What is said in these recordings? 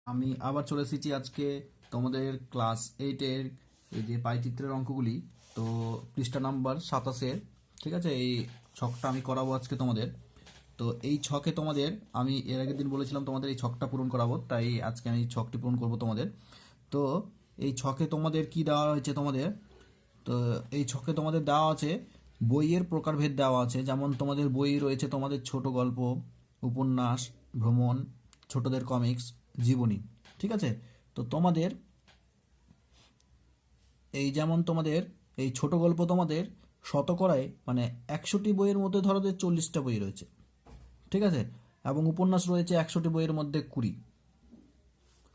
আমি আবার চলে এসেছি আজকে তোমাদের ক্লাস এইটের এই যে পাইচিত্রের অঙ্কগুলি। তো পৃষ্ঠা নাম্বার 27-এর, ঠিক আছে, এই ছকটা আমি করাবো আজকে তোমাদের। তো এই ছকে তোমাদের আমি এর আগের দিন বলেছিলাম তোমাদের এই ছকটা পূরণ করাবো, তাই আজকে আমি ছকটি পূরণ করব তোমাদের। তো এই ছকে তোমাদের কি দেওয়া হয়েছে তোমাদের? তো এই ছকে তোমাদের দেওয়া আছে বইয়ের প্রকারভেদ দেওয়া আছে। যেমন তোমাদের বই রয়েছে তোমাদের ছোট গল্প, উপন্যাস, ভ্রমণ, ছোটদের কমিক্স, জীবনী, ঠিক আছে। তো তোমাদের এই যেমন তোমাদের এই ছোট গল্প তোমাদের শতকরায় মানে 100টি বইয়ের মধ্যে ধরো যে 40টা বই রয়েছে, ঠিক আছে। এবং উপন্যাস রয়েছে 100টি বইয়ের মধ্যে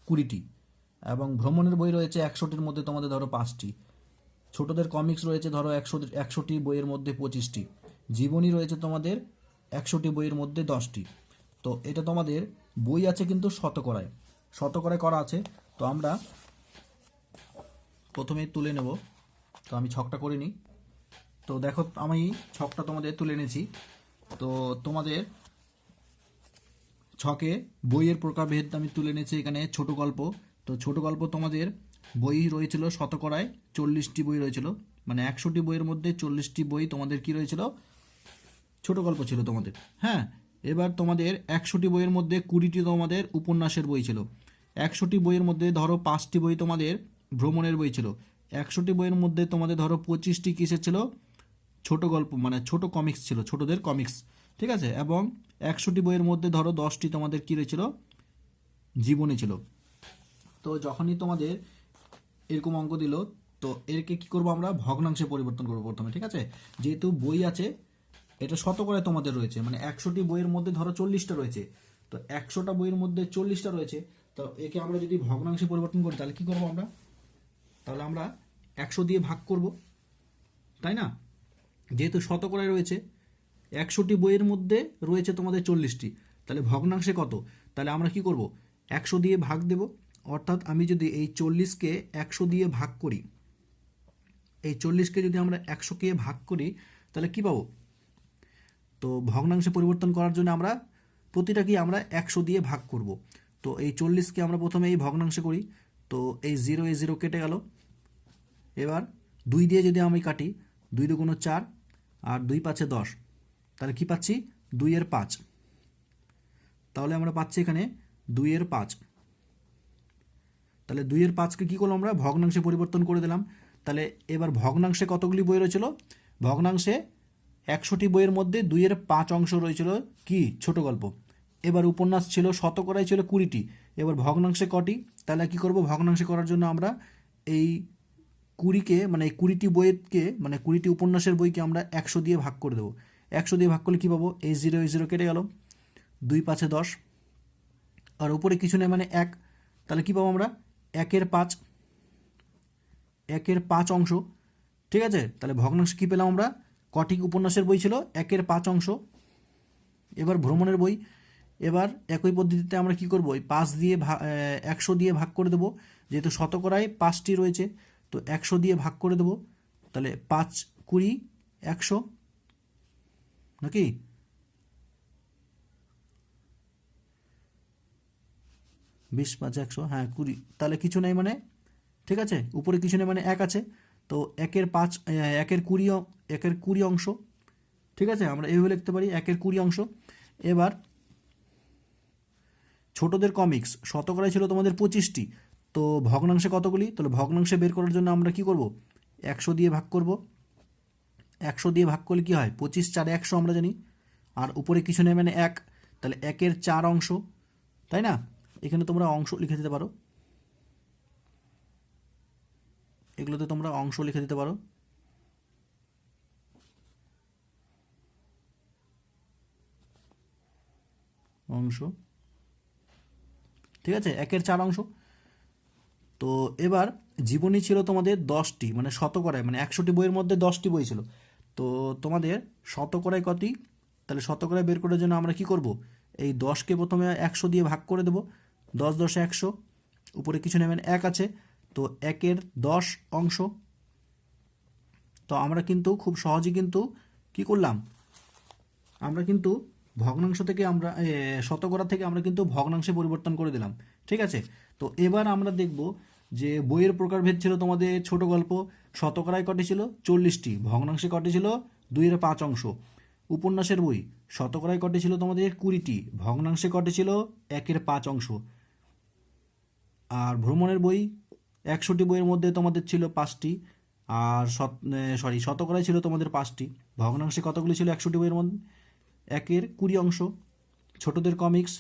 কুড়িটি, এবং ভ্রমণের বই রয়েছে 100টির মধ্যে তোমাদের ধরো 5টি, ছোটদের কমিক্স রয়েছে ধরো 100টি বইয়ের মধ্যে 25টি, জীবনী রয়েছে তোমাদের 100টি বইয়ের মধ্যে 10টি। তো এটা তোমাদের বই আছে কিন্তু শতকরায় শতকরায় করা আছে। তো আমরা প্রথমেই তুলে নেব। তো আমি ছকটা করে নিই। তো দেখো আমি ছকটা তোমাদের তুলে এনেছি। তো তোমাদের ছকে বইয়ের প্রকারভেদ আমি তুলে এনেছি। এখানে ছোট গল্প, তো ছোট গল্প তোমাদের বই রয়েছিল শতকরায় 40টি বই রয়েছিল, মানে 100টি বইয়ের মধ্যে 40টি বই তোমাদের কি রয়েছিল, ছোট গল্প ছিল তোমাদের। হ্যাঁ, এবার তোমাদের 100টি বইয়ের মধ্যে 20টি তোমাদের উপন্যাসের বই ছিল, 100টি বইয়ের মধ্যে ধরো 5টি বই তোমাদের ভ্রমণের বই ছিল, 100টি বইয়ের মধ্যে তোমাদের ধরো 25টি কিসের ছিল, ছোট গল্প মানে ছোট কমিক্স ছিল, ছোটদের কমিক্স, ঠিক আছে। এবং 100টি বইয়ের মধ্যে ধরো 10টি তোমাদের কী রয়েছিল, জীবনী ছিল। তো যখনই তোমাদের এরকম অঙ্ক দিল, তো এরকে কি করব আমরা ভগ্নাংশে পরিবর্তন করবো প্রথমে, ঠিক আছে। যেহেতু বই আছে, এটা শতকরায় তোমাদের রয়েছে, মানে 100টি বইয়ের মধ্যে ধরো 40টা রয়েছে, তো 100টা বইয়ের মধ্যে 40টা রয়েছে। তো একে আমরা যদি ভগ্নাংশে পরিবর্তন করি তাহলে কি করব আমরা, তাহলে আমরা 100 দিয়ে ভাগ করব, তাই না। যেহেতু শতকরায় রয়েছে, 100টি বইয়ের মধ্যে রয়েছে তোমাদের 40টি, তাহলে ভগ্নাংশে কত, তাহলে আমরা কি করব 100 দিয়ে ভাগ দেব। অর্থাৎ আমি যদি এই 40কে 100 দিয়ে ভাগ করি, এই 40কে যদি আমরা 100কে ভাগ করি তাহলে কি পাবো, তো ভগ্নাংশে পরিবর্তন করার জন্য আমরা প্রতিটাকেই আমরা 100 দিয়ে ভাগ করব। তো এই 40কে আমরা প্রথমে এই ভগ্নাংশে করি, তো এই জিরো কেটে গেল। এবার 2 দিয়ে যদি আমি কাটি, 2 দুগুণ 4 আর 2 পাঁচে 10, তাহলে কি পাচ্ছি 2 এর 5। তাহলে আমরা পাচ্ছি এখানে 2 এর 5। তাহলে 2 এর 5কে কী করলাম আমরা ভগ্নাংশে পরিবর্তন করে দিলাম। তাহলে এবার ভগ্নাংশে কতগুলি বই রয়েছিল, ভগ্নাংশে 100টি বইয়ের মধ্যে 2 এর 5 অংশ রয়েছিল কি, ছোট গল্প। এবার উপন্যাস ছিল শতকরায় ছিল 20টি, এবার ভগ্নাংশে কটি, তাহলে কি করব ভগ্নাংশে করার জন্য আমরা এই 20কে মানে এই 20টি বইকে মানে 20টি উপন্যাসের বইকে আমরা 100 দিয়ে ভাগ করে দেবো। 100 দিয়ে ভাগ করলে কী পাবো, এই জিরো কেটে গেল, 2 পাঁচে 10 আর উপরে কিছু নেই মানে 1, তাহলে কী পাবো আমরা 1/5 অংশ, ঠিক আছে। তাহলে ভগ্নাংশ কী পেলাম আমরা, কটি উপন্যাসের বই ছিল 1/5 অংশ। এবার ভ্রমণের বই, এবার একই পদ্ধতিতে আমরা কি করব, ওই 5 দিয়ে 100 দিয়ে ভাগ করে দেবো, যেহেতু শতকরায় 5টি রয়েছে, তো 100 দিয়ে ভাগ করে দেবো। তাহলে 5 20 100 নাকি, 20 5 100, হ্যাঁ 20, তাহলে কিছু নেই মানে, ঠিক আছে, উপরে কিছু নেই মানে 1 আছে। তো 1/5 1/20 অংশ, ঠিক আছে, আমরা এইভাবে লিখতে পারি 1/20 অংশ। এবার ছোটদের কমিক্স শতকরায় ছিল তোমাদের 25টি, তো ভগ্নাংশে কতগুলি, তাহলে ভগ্নাংশে বের করার জন্য আমরা কি করব 100 দিয়ে ভাগ করব। 100 দিয়ে ভাগ করলে কি হয়, 25 4 100 আমরা জানি, আর উপরে কিছু নেই মানে 1, তাহলে 1/4 অংশ, তাই না। এখানে তোমরা অংশ লিখে দিতে পারো, এগুলোতে তোমরা অংশ লিখে দিতে পারো। অংশ, ঠিক আছে, 1/4 অংশ। তো এবার জীবনী ছিল তোমাদের 10টি, মানে শতকরায় মানে 100টি বইয়ের মধ্যে 10টি বই ছিল, তো তোমাদের শতকরায় কতই, তাহলে শতকরায় বের করার জন্য আমরা কি করব, এই 10কে প্রথমে 100 দিয়ে ভাগ করে দেব, 10 10 100, উপরে কিছু নেবেন 1 আছে, তো 1/10 অংশ। তো আমরা কিন্তু খুব সহজেই কিন্তু কি করলাম, আমরা কিন্তু ভগ্নাংশ থেকে আমরা শতকরা থেকে আমরা কিন্তু ভগ্নাংশে পরিবর্তন করে দিলাম, ঠিক আছে। তো এবার আমরা দেখব যে বইয়ের প্রকারভেদ ছিল তোমাদের ছোট গল্প শতকরায় কটি ছিল 40টি, ভগ্নাংশে কটি ছিল 2/5 উপন্যাসের বই শতকরায় কটি ছিল তোমাদের 20টি, ভগ্নাংশে কটি ছিল 1/5। আর ভ্রমণের বই 100টি বইয়ের মধ্যে তোমাদের ছিল 5টি, আর শতকরায় ছিল তোমাদের 5টি, ভগ্নাংশে কতগুলি ছিল 100টি বইয়ের মধ্যে 1/20। ছোটদের কমিক্স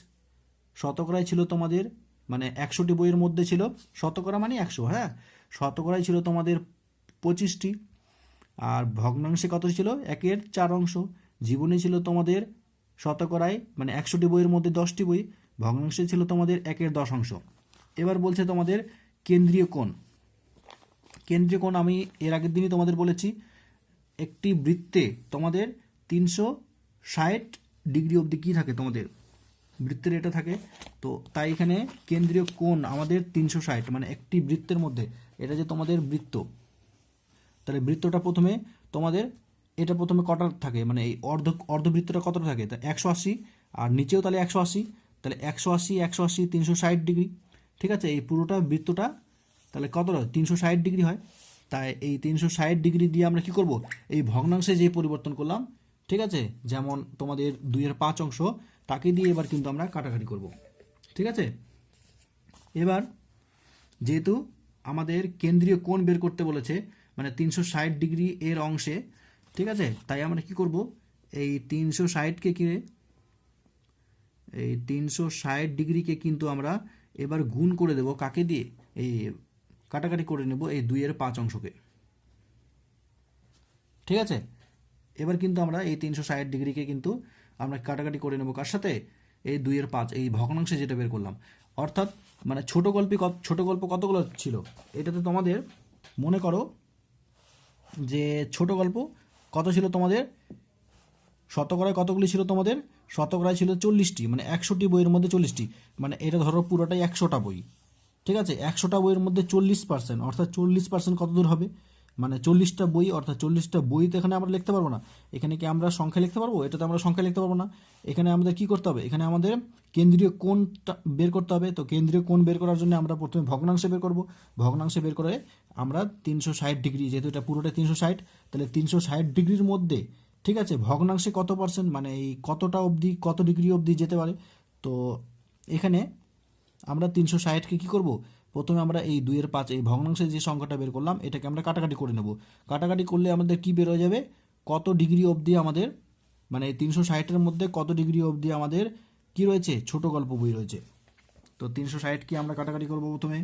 শতকরায় ছিল তোমাদের মানে 100টি বইয়ের মধ্যে ছিল, শতকরা মানে 100, হ্যাঁ, শতকরায় ছিল তোমাদের 25টি, আর ভগ্নাংশে কত ছিল 1/4। জীবনী ছিল তোমাদের শতকরায় মানে 100টি বইয়ের মধ্যে 10টি বই, ভগ্নাংশে ছিল তোমাদের 1/10। এবার বলছে তোমাদের কেন্দ্রীয় কোণ। কেন্দ্রীয় কোণ আমি এর আগের দিনই তোমাদের বলেছি, একটি বৃত্তে তোমাদের 360 ডিগ্রি অবধি কী থাকে তোমাদের বৃত্তের এটা থাকে। তো তাই এখানে কেন্দ্রীয় কোণ আমাদের 360, মানে একটি বৃত্তের মধ্যে এটা যে তোমাদের বৃত্ত, তাহলে বৃত্তটা প্রথমে তোমাদের এটা প্রথমে কটা থাকে মানে এই অর্ধবৃত্তটা কতটা থাকে তা 180, আর নিচেও তাহলে 180, তাহলে 180 180 360 ডিগ্রি। ঠিক আছে, এই পুরোটা বৃত্তটা তাহলে কতটা 360 ডিগ্রি হয়। তাই এই 360 ডিগ্রি দিয়ে আমরা কি করব, এই ভগ্নাংশে যে পরিবর্তন করলাম, ঠিক আছে, যেমন তোমাদের 2/5 তাকে দিয়ে এবার কিন্তু আমরা কাটাকাটি করব। ঠিক আছে, এবার যেহেতু আমাদের কেন্দ্রীয় কোণ বের করতে বলেছে মানে 360 ডিগ্রি এর অংশে, ঠিক আছে, তাই আমরা কি করব, এই 360কে এই 360 ডিগ্রিকে কিন্তু আমরা এবার গুণ করে দেব কাকে দিয়ে, এই কাটাকাটি করে নেব এই 2/5। ঠিক আছে, এবার কিন্তু আমরা এই 360 ডিগ্রিকে কিন্তু আমরা কাটাকাটি করে নেব কার সাথে, এই 2/5 এই ভগ্নাংশে যেটা বের করলাম। অর্থাৎ মানে ছোট গল্প কতগুলো ছিল, এটাতে তোমাদের মনে করো যে ছোট গল্প কত ছিল তোমাদের, শতকরায় কতগুলি ছিল তোমাদের, শতকরায় ছিল 40টি, মানে 100টি বইয়ের মধ্যে 40টি, মানে এটা ধরো পুরোটাই 100টা বই। ঠিক আছে, 100টা বইয়ের মধ্যে 40%, অর্থাৎ 40% কত দূর হবে, মানে 40টা বই, অর্থাৎ 40টা বই তো এখানে আমরা লিখতে পারবো না। এখানে কি আমরা সংখ্যা লিখতে পারবো, এটাতে আমরা সংখ্যা লিখতে পারবো না। এখানে আমাদের কি করতে হবে, এখানে আমাদের কেন্দ্রীয় কোণটা বের করতে হবে। তো কেন্দ্রীয় কোণ বের করার জন্য আমরা প্রথমে ভগ্নাংশে বের করব, ভগ্নাংশে বের করে আমরা 360 ডিগ্রি, যেহেতু এটা পুরোটা 360, তাহলে 360 ডিগ্রির মধ্যে, ঠিক আছে, ভগ্নাংশে কত পার্সেন্ট মানে এই কতটা অবধি কত ডিগ্রি অবধি যেতে পারে। তো এখানে আমরা 360কে কী করব, প্রথমে আমরা এই 2/5 এই ভগ্নাংশের যে সংখ্যাটা বের করলাম এটাকে আমরা কাটাকাটি করে নেব। কাটাকাটি করলে আমাদের কি বের হয়ে যাবে, কত ডিগ্রি অবধি আমাদের মানে এই 360-এর মধ্যে কত ডিগ্রি অবধি আমাদের কি রয়েছে, ছোট গল্প বই রয়েছে। তো 360 কি আমরা কাটাকাটি করব প্রথমে,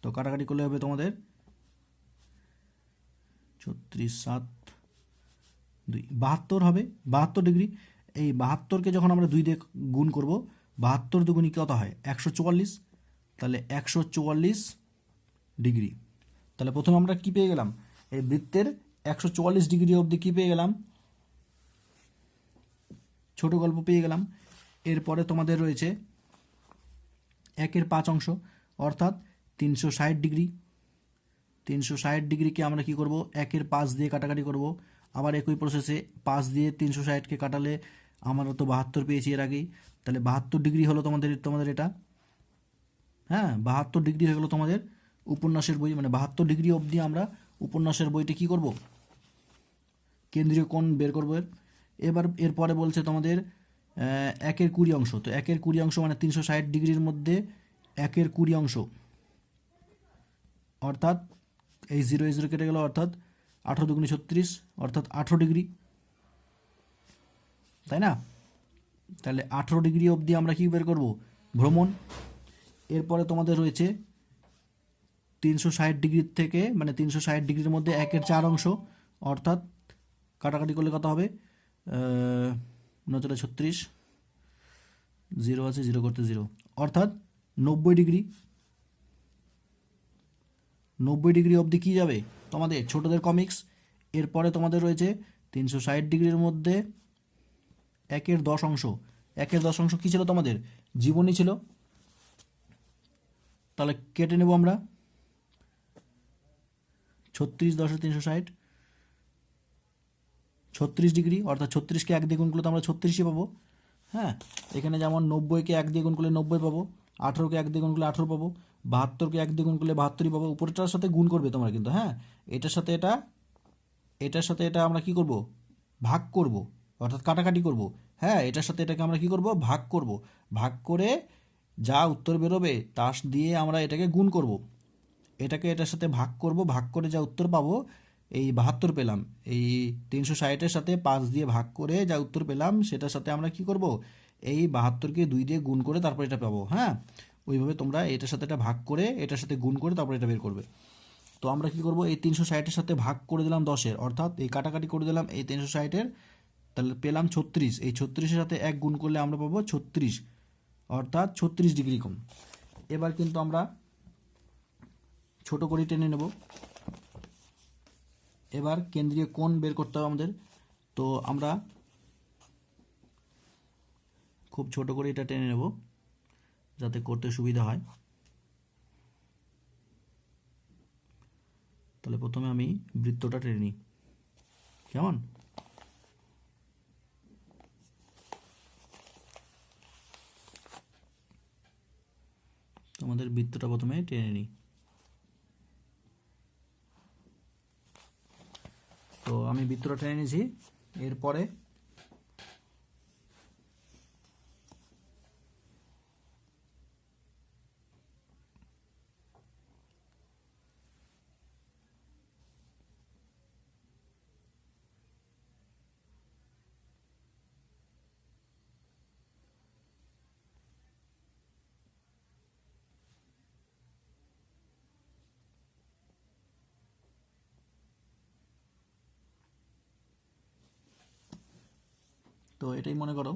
তো কাটাকাটি করলে হবে তোমাদের 36 7 2 72 হবে, 72 ডিগ্রি। এই 72কে যখন আমরা 2 দিয়ে গুণ করব, 72 দুগুণি কত হয় 144, তাহলে 144 ডিগ্রি। তাহলে প্রথমে আমরা কি পেয়ে গেলাম, এই বৃত্তের 144 ডিগ্রি অবধি কি পেয়ে গেলাম, ছোট গল্প পেয়ে গেলাম। এরপরে তোমাদের রয়েছে 1/5, অর্থাৎ 360 ডিগ্রি। 360 ডিগ্রিকে আমরা কি করব, 1/5 দিয়ে কাটাকাটি করব। আবার একই প্রসেসে 5 দিয়ে 360কে কাটালে আমরা তো 72 পেয়েছি এর আগেই, তাহলে 72 ডিগ্রি হলো তোমাদের এটা, হ্যাঁ, 72 ডিগ্রি হয়ে গেলো তোমাদের উপন্যাসের বই, মানে 72 ডিগ্রি অবধি আমরা উপন্যাসের বইটি কি করব, কেন্দ্রীয় কোণ বের করবো। এবার এরপরে বলছে তোমাদের 1/20। তো 1/20 মানে 360 ডিগ্রির মধ্যে 1/20, অর্থাৎ এই 0 কেটে গেল, অর্থাৎ 18 দুগুণে 36, অর্থাৎ 18 ডিগ্রি, তাই না। তাহলে 18 ডিগ্রি অবধি আমরা কি বের করব, ভ্রমণ। এরপরে তোমাদের রয়েছে 360 ডিগ্রির থেকে মানে 360 ডিগ্রির মধ্যে 1/4, অর্থাৎ কাটাকাটি করলে কত হবে, 36, 0 আছে 0 করতে 0, অর্থাৎ 90 ডিগ্রি। 90 ডিগ্রি অবধি কী যাবে তোমাদের ছোটদের কমিক্স। এরপরে তোমাদের রয়েছে 360 ডিগ্রির মধ্যে 1/10। 1/10 কী ছিল তোমাদের, জীবনী ছিল। তাহলে কেটে নেব আমরা 36 10 360, 36 ডিগ্রি, অর্থাৎ 36কে 1 দিয়ে গুণ করলে তো আমরা 36ই পাবো। হ্যাঁ, এখানে যেমন 90কে 1 দিয়ে গুণ করলে 90 পাবো, 18কে 1 দিয়ে গুণ করলে 18 পাবো, 72কে 1 দিয়ে গুণ করলে 72ই পাবো। উপরেরটার সাথে গুণ করবে তোমরা কিন্তু, হ্যাঁ, এটার সাথে এটা, এটার সাথে এটা আমরা কি করব, ভাগ করব, অর্থাৎ কাটাকাটি করব। হ্যাঁ, এটার সাথে এটাকে আমরা কি করব, ভাগ করব। ভাগ করে যা উত্তর বেরোবে তা দিয়ে আমরা এটাকে গুণ করব। এটাকে এটার সাথে ভাগ করব, ভাগ করে যা উত্তর পাবো, এই 72 পেলাম, এই 360-এর সাথে 5 দিয়ে ভাগ করে যা উত্তর পেলাম সেটার সাথে আমরা কি করব, এই 72কে 2 দিয়ে গুণ করে তারপর এটা পাবো। হ্যাঁ, ওইভাবে তোমরা এটার সাথে এটা ভাগ করে এটার সাথে গুণ করে তারপর এটা বের করবে। তো আমরা কি করব, এই 360-এর সাথে ভাগ করে দিলাম 10-এর, অর্থাৎ এই কাটাকাটি করে দিলাম এই 360-এর, তাহলে পেলাম 36। এই 36-এর সাথে 1 গুণ করলে আমরা পাবো 36, অর্থাৎ 36 ডিগ্রি কোণ। এবার কিন্তু আমরা ছোট করে টেনে নেব। এবার কেন্দ্রীয় কোণ বের করতে হবে আমাদের। তো আমরা খুব ছোট করে এটা টেনে নেব যাতে করতে সুবিধা হয়। তাহলে প্রথমে আমি বৃত্তটা টেনে নিই, কেমন? আমাদের বৃত্তটা প্রথমে টেনে নিই। তো আমি বৃত্তটা টেনে নিয়েছি। এরপরে তো এটাই মনে করো,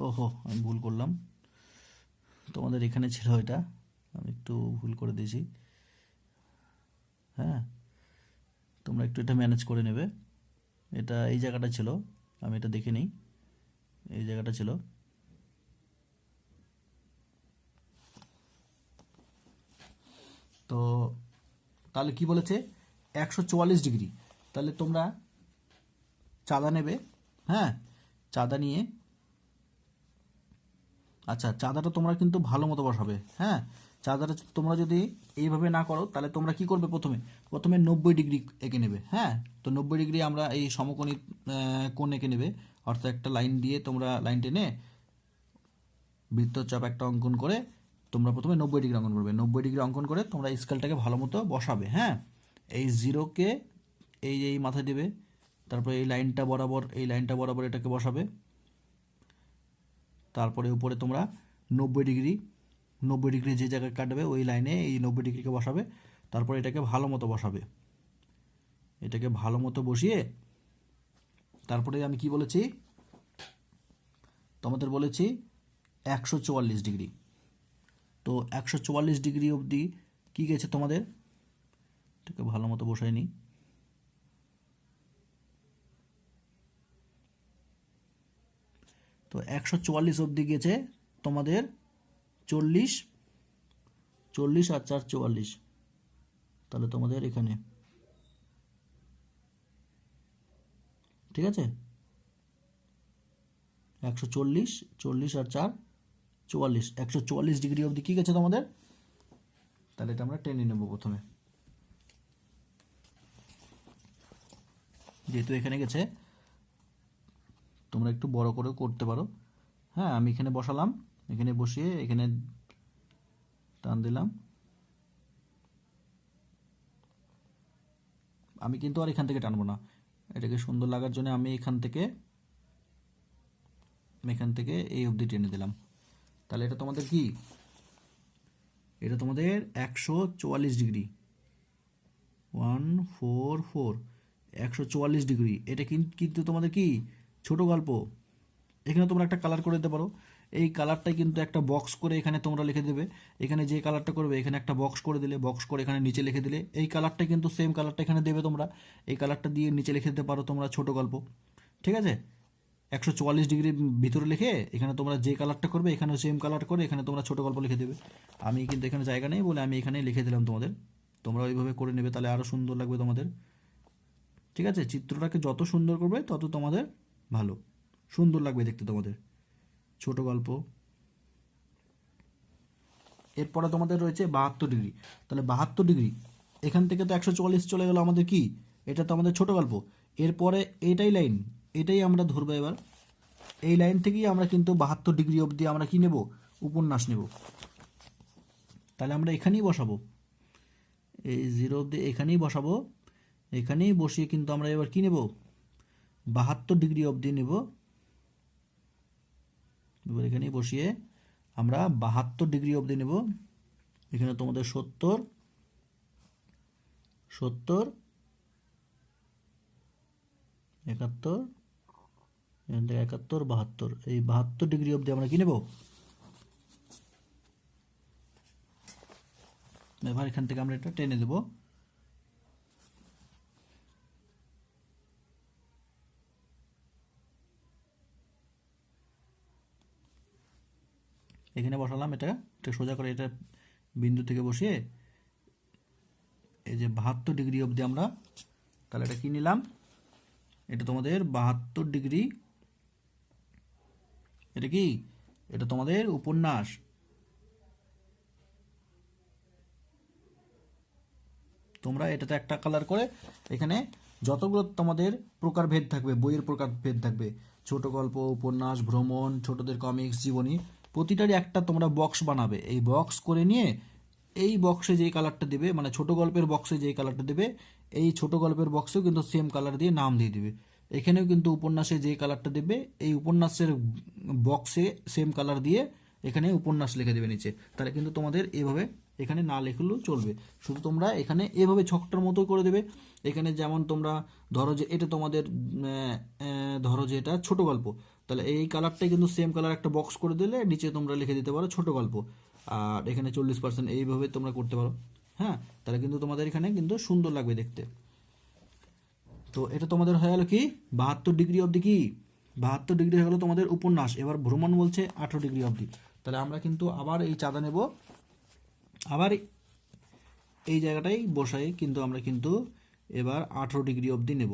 ওহো আমি ভুল করলাম, তোমাদের এখানে ছিল এটা, আমি একটু ভুল করে দিয়েছি। হ্যাঁ, তোমরা একটু এটা ম্যানেজ করে নেবে। এটা এই জায়গাটা ছিল, আমি এটা দেখে নিই, এই জায়গাটা ছিল। তো তাহলে কি বলেছে, 144 ডিগ্রি। তাহলে তোমরা চাঁদা নেবে, হ্যাঁ, চাঁদা নিয়ে, আচ্ছা চাঁদাটা তোমরা কিন্তু ভালো মতো বসাবে। হ্যাঁ, চাঁদাটা তোমরা যদি এইভাবে না করো তাহলে তোমরা কি করবে, প্রথমে প্রথমে 90 ডিগ্রি এঁকে নেবে। হ্যাঁ, তো 90 ডিগ্রি আমরা এই সমকোণী কোণ এঁকে নেবে, অর্থাৎ একটা লাইন দিয়ে তোমরা লাইন টেনে বৃত্তচাপ একটা অঙ্কন করে তোমরা প্রথমে 90 ডিগ্রি অঙ্কন করবে। 90 ডিগ্রি অঙ্কন করে তোমরা স্কেলটাকে ভালো মতো বসাবে। হ্যাঁ, এই জিরোকে এই এই মাথায় দেবে, তারপরে এই লাইনটা বরাবর, এই লাইনটা বরাবর এটাকে বসাবে। তারপরে উপরে তোমরা 90 ডিগ্রি, 90 ডিগ্রি যে জায়গায় কাটবে ওই লাইনে এই 90 ডিগ্রিকে বসাবে। তারপরে এটাকে ভালো মতো বসাবে, এটাকে ভালো মতো বসিয়ে তারপরে আমি কি বলেছি, তোমাদের বলেছি 144 ডিগ্রি। তো 144 ডিগ্রি অবধি কি গেছে তোমাদের, এটাকে ভালো মতো বসাই নিই। তো 144 অবধি গেছে তোমাদের 40, 40 আর 4 44, তাহলে তোমাদের এখানে, ঠিক আছে, 140, 40 আর 4 44, 144 ডিগ্রি অবধি কি গেছে তোমাদের। তাহলে এটা আমরা টেনে নেব প্রথমে, যেহেতু এখানে গেছে তোমরা একটু বড় করেও করতে পারো। হ্যাঁ, আমি এখানে বসালাম, এখানে বসিয়ে এখানে টান দিলাম। আমি কিন্তু আর এখান থেকে টানবো না, এটাকে সুন্দর লাগার জন্য আমি এখান থেকে এই অবধি টেনে দিলাম। তাহলে এটা তোমাদের কি, এটা তোমাদের 144 ডিগ্রি, 144, 144 ডিগ্রি। এটা কিন্তু তোমাদের কি ছোট গল্প। এখানে তোমরা একটা কালার করে দিতে পারো, এই কালারটাই কিন্তু একটা বক্স করে এখানে তোমরা লিখে দেবে। এখানে যে কালারটা করবে এখানে একটা বক্স করে দিলে, বক্স করে এখানে নিচে লিখে দিলে, এই কালারটা কিন্তু সেম কালারটা এখানে দেবে তোমরা, এই কালারটা দিয়ে নিচে লিখে দিতে পারো তোমরা ছোট গল্প। ঠিক আছে, 144 ডিগ্রি ভিতরে লিখে এখানে তোমরা যে কালারটা করবে এখানেও সেম কালার করে এখানে তোমরা ছোট গল্প লিখে দেবে। আমি কিন্তু এখানে জায়গা নেই বলে আমি এখানে লিখে দিলাম তোমাদের, তোমরা ওইভাবে করে নেবে, তাহলে আরও সুন্দর লাগবে তোমাদের। ঠিক আছে, চিত্রটাকে যত সুন্দর করবে তত তোমাদের ভালো, সুন্দর লাগবে দেখতে তোমাদের। ছোট গল্প। এরপরে তোমাদের রয়েছে 72 ডিগ্রি। তাহলে 72 ডিগ্রি, এখান থেকে তো 144 চলে গেল আমাদের কি, এটা তো আমাদের ছোট গল্প। এরপরে এটাই লাইন, এটাই আমরা ধরবো এবার। এই লাইন থেকেই আমরা কিন্তু 72 ডিগ্রি অবধি আমরা কি নেব, উপন্যাস নেব। তাহলে আমরা এখানেই বসাবো, এই 0 অবধি এখানেই বসাবো। এখানেই বসিয়ে কিন্তু আমরা এবার কি নেব, 72 ডিগ্রি অবধি নেব। এবার এখানেই বসিয়ে আমরা 72 ডিগ্রি অবধি নেব। এখানে তোমাদের 70, 71, এখান থেকে 71, 72, এই 72 ডিগ্রি অবধি আমরা কি নেব। এবার এখান থেকে আমরা এটা টেনে দেব। এখানে বসালাম, এটা সোজা করে এটা বিন্দু থেকে বসিয়ে এই যে 72 ডিগ্রি অবধি আমরা, তাহলে এটা কি নিলাম, এটা তোমাদের 72 ডিগ্রি। এটা কি, এটা তোমাদের উপন্যাস। তোমরা এটাতে একটা কালার করে, এখানে যতগুলো তোমাদের প্রকারভেদ থাকবে, বইয়ের প্রকারভেদ থাকবে, ছোট গল্প, উপন্যাস, ভ্রমণ, ছোটদের কমিক্স, জীবনী, প্রতিটারই একটা তোমরা বক্স বানাবে। এই বক্স করে নিয়ে এই বক্সে যেই কালারটা দেবে, মানে ছোট গল্পের বক্সে যেই কালারটা দেবে, এই ছোট গল্পের বক্সেও কিন্তু সেম কালার দিয়ে নাম দিয়ে দিবে। এখানেও কিন্তু উপন্যাসে যেই কালারটা দেবে, এই উপন্যাসের বক্সে সেম কালার দিয়ে এখানে উপন্যাস লিখে দেবে নিচে। তাহলে কিন্তু তোমাদের এভাবে এখানে না লিখলেও চলবে, শুধু তোমরা এখানে এভাবে ছকটার মতো করে দেবে। এখানে যেমন তোমরা ধরো যে এটা তোমাদের ধরো যে এটা ছোট গল্প, তাহলে এই কালারটাই কিন্তু সেম কালার একটা বক্স করে দিলে নিচে তোমরা লিখে দিতে পারো ছোট গল্প, আর এখানে 40%, এইভাবে তোমরা করতে পারো। হ্যাঁ, তাহলে কিন্তু তোমাদের এখানে কিন্তু সুন্দর লাগবে দেখতে। তো এটা তোমাদের হয়ে গেল কি 72 ডিগ্রি অবধি, কি 72 ডিগ্রি হয়ে গেল তোমাদের উপন্যাস। এবার ভ্রমণ বলছে 18 ডিগ্রি অবধি। তাহলে আমরা কিন্তু আবার এই চাঁদা নেব, আবার এই জায়গাটাই বসাই কিন্তু আমরা কিন্তু এবার 18 ডিগ্রি অবধি নেব।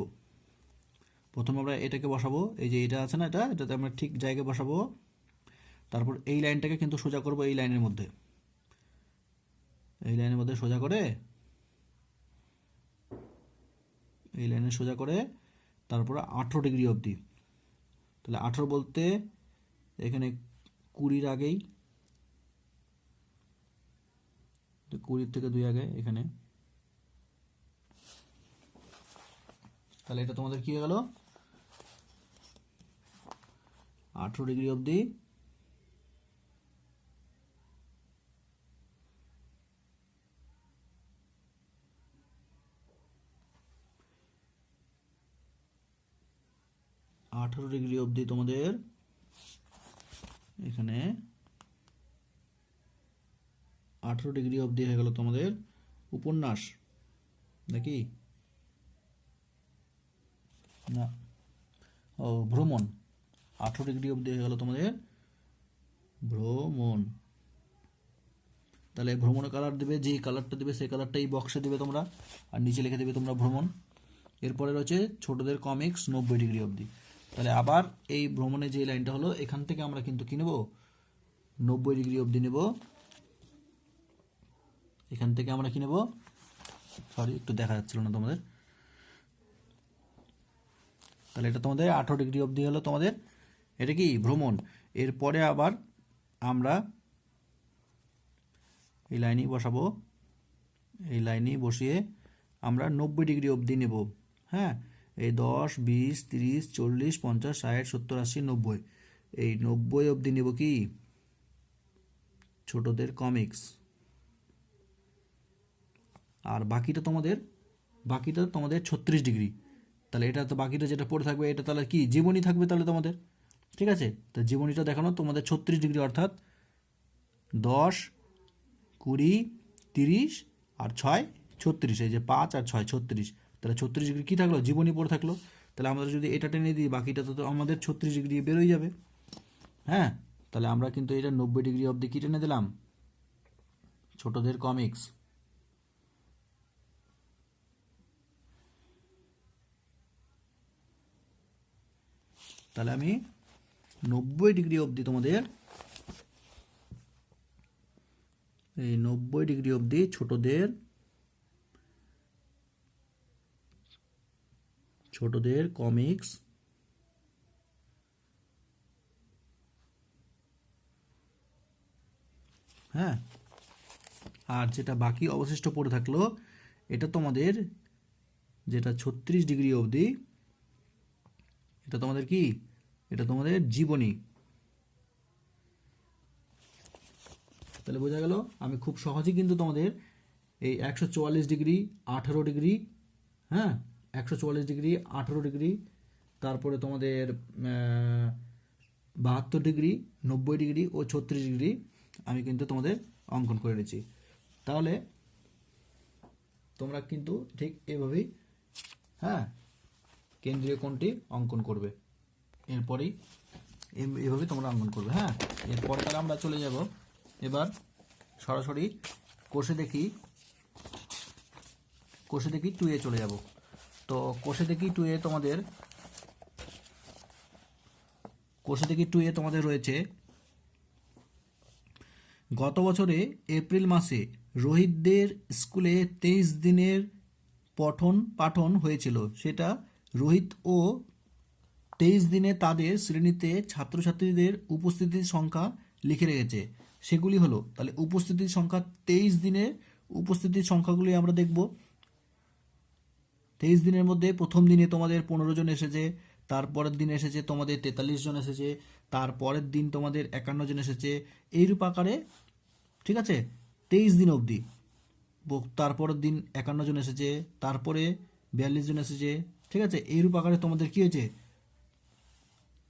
প্রথমে আমরা এটাকে বসাবো, এই যে এটা আছে না, এটাতে আমরা ঠিক জায়গায় বসাবো। তারপর এই লাইনটাকে কিন্তু সোজা করব, এই লাইনের মধ্যে, এই লাইনের মধ্যে সোজা করে, এই লাইনে সোজা করে তারপর 18 ডিগ্রি অবধি। তাহলে 18 বলতে এখানে 20-র আগেই, 20-র থেকে 2 আগে এখানে। তাহলে এটা তোমাদের কি হয়ে গেল, 18 ডিগ্রি অবধি। আঠারো ডিগ্রি অবধি তোমাদের এখানে 18 ডিগ্রি অবধি হয়ে গেল তোমাদের উপন্যাস নাকি না, ও ভ্রমণ। 18 ডিগ্রি অবধি হয়ে গেল তোমাদের ভ্রমণ। তাহলে ভ্রমণের কালার দেবে, যেই কালারটা দেবে সেই কালারটা এই বক্সে দেবে তোমরা, আর নিচে লিখে দেবে তোমরা ভ্রমণ। এরপরে রয়েছে ছোটদের কমিক্স 90 ডিগ্রি অবধি। তাহলে আবার এই ভ্রমণের যে লাইনটা হলো, এখান থেকে আমরা কিন্তু কি নেব, 90 ডিগ্রি অবধি নেব। এখান থেকে আমরা কি নেব, সরি একটু দেখা যাচ্ছিল না তোমাদের। তাহলে এটা তোমাদের 18 ডিগ্রি অবধি হলো তোমাদের, এটা কি ভ্রমণ। এরপরে আবার আমরা এই লাইনেই বসাবো, এই লাইনেই বসিয়ে আমরা 90 ডিগ্রি অবধি নেব। হ্যাঁ, এই 10, 20, 30, 40, 50, 60, 70, 80, 90, এই 90 অবধি নেব কি ছোটদের কমিক্স। আর বাকিটা তোমাদের 36 ডিগ্রি। তাহলে এটা তো বাকিটা যেটা পড়ে থাকবে এটা তাহলে কি জীবনী থাকবে তাহলে তোমাদের, ঠিক আছে। তো জীবনীটা দেখানো তোমাদের 36 ডিগ্রি, অর্থাৎ 10, 20, 30 আর 6, 36, এই যে 5 আর 6, 36। তাহলে 36 ডিগ্রি কী থাকলো, জীবনী পড়ে থাকলো। তাহলে আমরা যদি এটা টেনে দিই, বাকিটা তো আমাদের 36 ডিগ্রি বেরোয় যাবে। হ্যাঁ, তাহলে আমরা কিন্তু এটা 90 ডিগ্রি অবধি কী টেনে দিলাম, ছোটদের কমিক্স। তাহলে আমি 90 ডিগ্রি অবধি তোমাদের, এই 90 ডিগ্রি অবধি ছোটদের কমিক্স, হ্যাঁ। আর যেটা বাকি অবশিষ্ট পড়ে থাকলো, এটা তোমাদের যেটা 36 ডিগ্রি অবধি, এটা তোমাদের কি, এটা তোমাদের জীবনী। তাহলে বোঝা গেল আমি খুব সহজেই কিন্তু তোমাদের এই 144 ডিগ্রি, 18 ডিগ্রি, হ্যাঁ, 144 ডিগ্রি, 18 ডিগ্রি, তারপরে তোমাদের 72 ডিগ্রি, 90 ডিগ্রি ও 36 ডিগ্রি আমি কিন্তু তোমাদের অঙ্কন করে নিয়েছি। তাহলে তোমরা কিন্তু ঠিক এভাবেই, হ্যাঁ, কেন্দ্রীয় কোণটি অঙ্কন করবে। এরপরেই এভাবে তোমরা অঙ্কন করবে, হ্যাঁ। এরপরে তাহলে আমরা চলে যাব এবার সরাসরি কোষে দেখি 2 এ চলে যাব। তো কোষে দেখি 2 এ তোমাদের রয়েছে, গত বছরে এপ্রিল মাসে রোহিতদের স্কুলে 23 দিনের পাঠন হয়েছিল। সেটা রোহিত ও 23 দিনে তাদের শ্রেণীতে ছাত্রছাত্রীদের উপস্থিতির সংখ্যা লিখে রেখেছে। সেগুলি হলো, তাহলে উপস্থিতির সংখ্যা 23 দিনের উপস্থিতির সংখ্যাগুলি আমরা দেখব। 23 দিনের মধ্যে প্রথম দিনে তোমাদের 15 জন এসেছে, তারপরের দিন এসেছে তোমাদের 43 জন এসেছে, তারপরের দিন তোমাদের 51 জন এসেছে, এইরূপ আকারে, ঠিক আছে, 23 দিন অবধি। তারপরের দিন 51 জন এসেছে, তারপরে 42 জন এসেছে, ঠিক আছে, এইরূপ আকারে তোমাদের কি হয়েছে,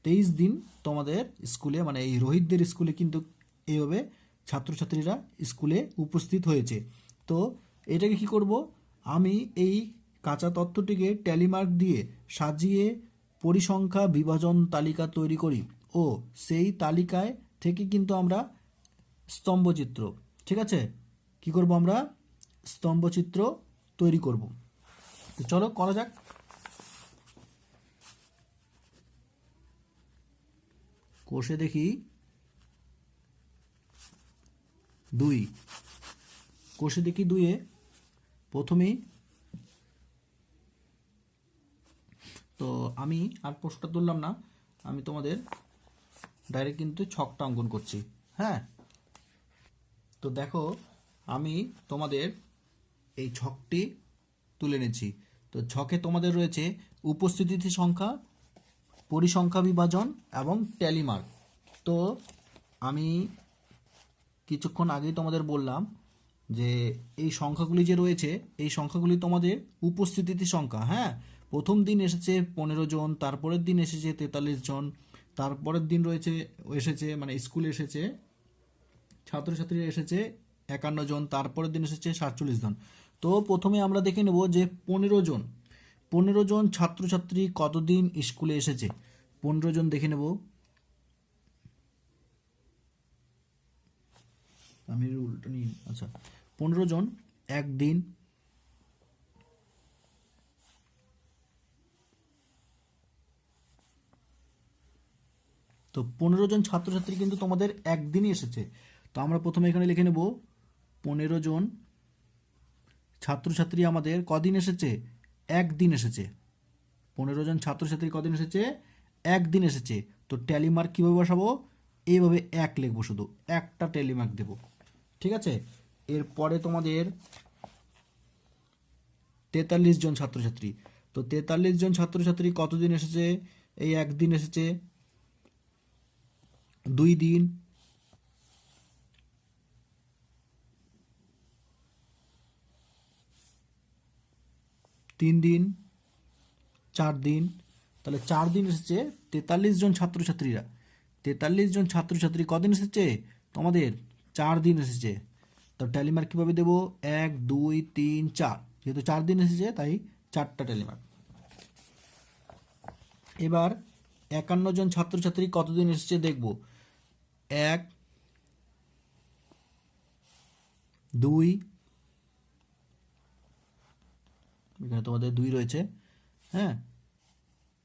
23 দিন তোমাদের স্কুলে, মানে এই রোহিতদের স্কুলে কিন্তু এইভাবে ছাত্রছাত্রীরা স্কুলে উপস্থিত হয়েছে। তো এটাকে কি করব, আমি এই কাঁচা তথ্যটিকে ট্যালিমার্ক দিয়ে সাজিয়ে পরিসংখ্যা বিভাজন তালিকা তৈরি করি ও সেই তালিকায় থেকে কিন্তু আমরা স্তম্ভচিত্র, ঠিক আছে, কি করব, আমরা স্তম্ভচিত্র তৈরি করব। তো চলো করা যাক। কোষে দেখি 2, কোষে দেখি 2 এ প্রথমেই তো আমি আর প্রশ্নটা তুললাম না, আমি তোমাদের ডাইরেক্ট কিন্তু ছকটা অঙ্কন করছি, হ্যাঁ। তো দেখো আমি তোমাদের এই ছকটি তুলে নিচ্ছি। তো ছকে তোমাদের রয়েছে উপস্থিতি সংখ্যা, পরিসংখ্যা বিভাজন এবং ট্যালিমার্ক। তো আমি কিছুক্ষণ আগেই তোমাদের বললাম যে এই সংখ্যাগুলি যে রয়েছে, এই সংখ্যাগুলি তোমাদের উপস্থিতি সংখ্যা, হ্যাঁ। প্রথম দিন এসেছে 15 জন, তারপরের দিন এসেছে 43 জন, তারপরের দিন এসেছে মানে স্কুলে এসেছে ছাত্রছাত্রীরা এসেছে 51 জন, তারপরের দিন এসেছে 47 জন। তো প্রথমে আমরা দেখে নেব যে 15 জন ছাত্রছাত্রী কতদিন স্কুলে এসেছে। 15 জন দেখে নেব, আমি উল্টো নিই, আচ্ছা। 15 জন একদিন, তো 15 জন ছাত্রছাত্রী কিন্তু তোমাদের একদিনই এসেছে। তো আমরা প্রথমে এখানে লিখে নেব 15 জন ছাত্রছাত্রী আমাদের কদিন এসেছে, একদিন এসেছে। 15 জন ছাত্রছাত্রী কদিন এসেছে, একদিন এসেছে। তো ট্যালি মার্ক কীভাবে বসাবো, এইভাবে 1 লিখবো, শুধু একটা ট্যালি মার্ক দেবো, ঠিক আছে। এরপরে তোমাদের 43 জন ছাত্রছাত্রী, তো 43 জন ছাত্রছাত্রী কতদিন এসেছে, এই একদিন এসেছে, 2 দিন, 3 দিন, 4 দিন। তাহলে 4 দিন এসেছে 43 জন ছাত্রছাত্রীরা। 43 জন ছাত্রছাত্রী কদিন এসেছে তোমাদের, 4 দিন এসেছে। তো ট্যালিমার্ক কীভাবে দেবো, 1 2 3 4, যেহেতু 4 দিন এসেছে তাই 4টা ট্যালিমার্ক। এবার 51 জন ছাত্রছাত্রী কতদিন এসেছে দেখব, 1 2, এখানে তোমাদের 2 রয়েছে, হ্যাঁ,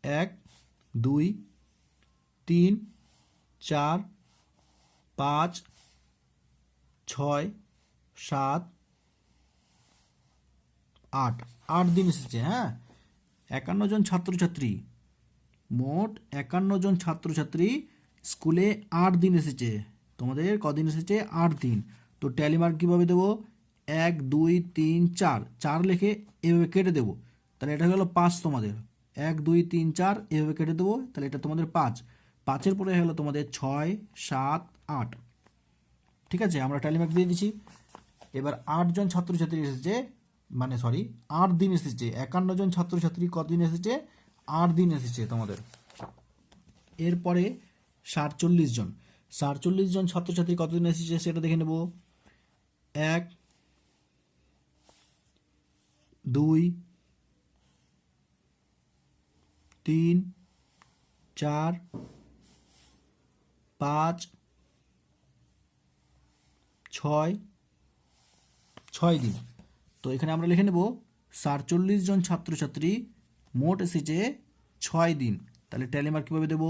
1 2 3 4 5 6 7 8 8 দিন এসেছে। হ্যাঁ, 51 জন ছাত্রছাত্রী, মোট 51 জন ছাত্রছাত্রী স্কুলে 8 দিন এসেছে। তোমাদের কদিন এসেছে? 8 দিন। তো ট্যালি মার্ক কীভাবে দেবো? 1 2 3 4 4 লিখে এভাবে কেটে দেবো, তাহলে এটা হলো 5 তোমাদের। 1 2 3 4 এভাবে কেটে দেবো, তাহলে এটা তোমাদের 5। 5-এর পরে হলো তোমাদের 6 7 8। ঠিক আছে, আমরা ট্যালি মার্ক দিয়ে দিচ্ছি। এবার 8 জন ছাত্রছাত্রী এসেছে, মানে সরি 8 দিন এসেছে। 51 জন ছাত্রছাত্রী কদিন এসেছে? 8 দিন এসেছে তোমাদের। এরপরে 47 জন, 47 জন ছাত্রছাত্রী কতদিন এসেছে সেটা দেখে নেব। 1 2 3 4 5 6 6 দিন। তো এখানে আমরা লিখে নেব 47 জন ছাত্রছাত্রী মোট এসেছে 6 দিন। তাহলে ট্যালি মার্ক কীভাবে দেবো?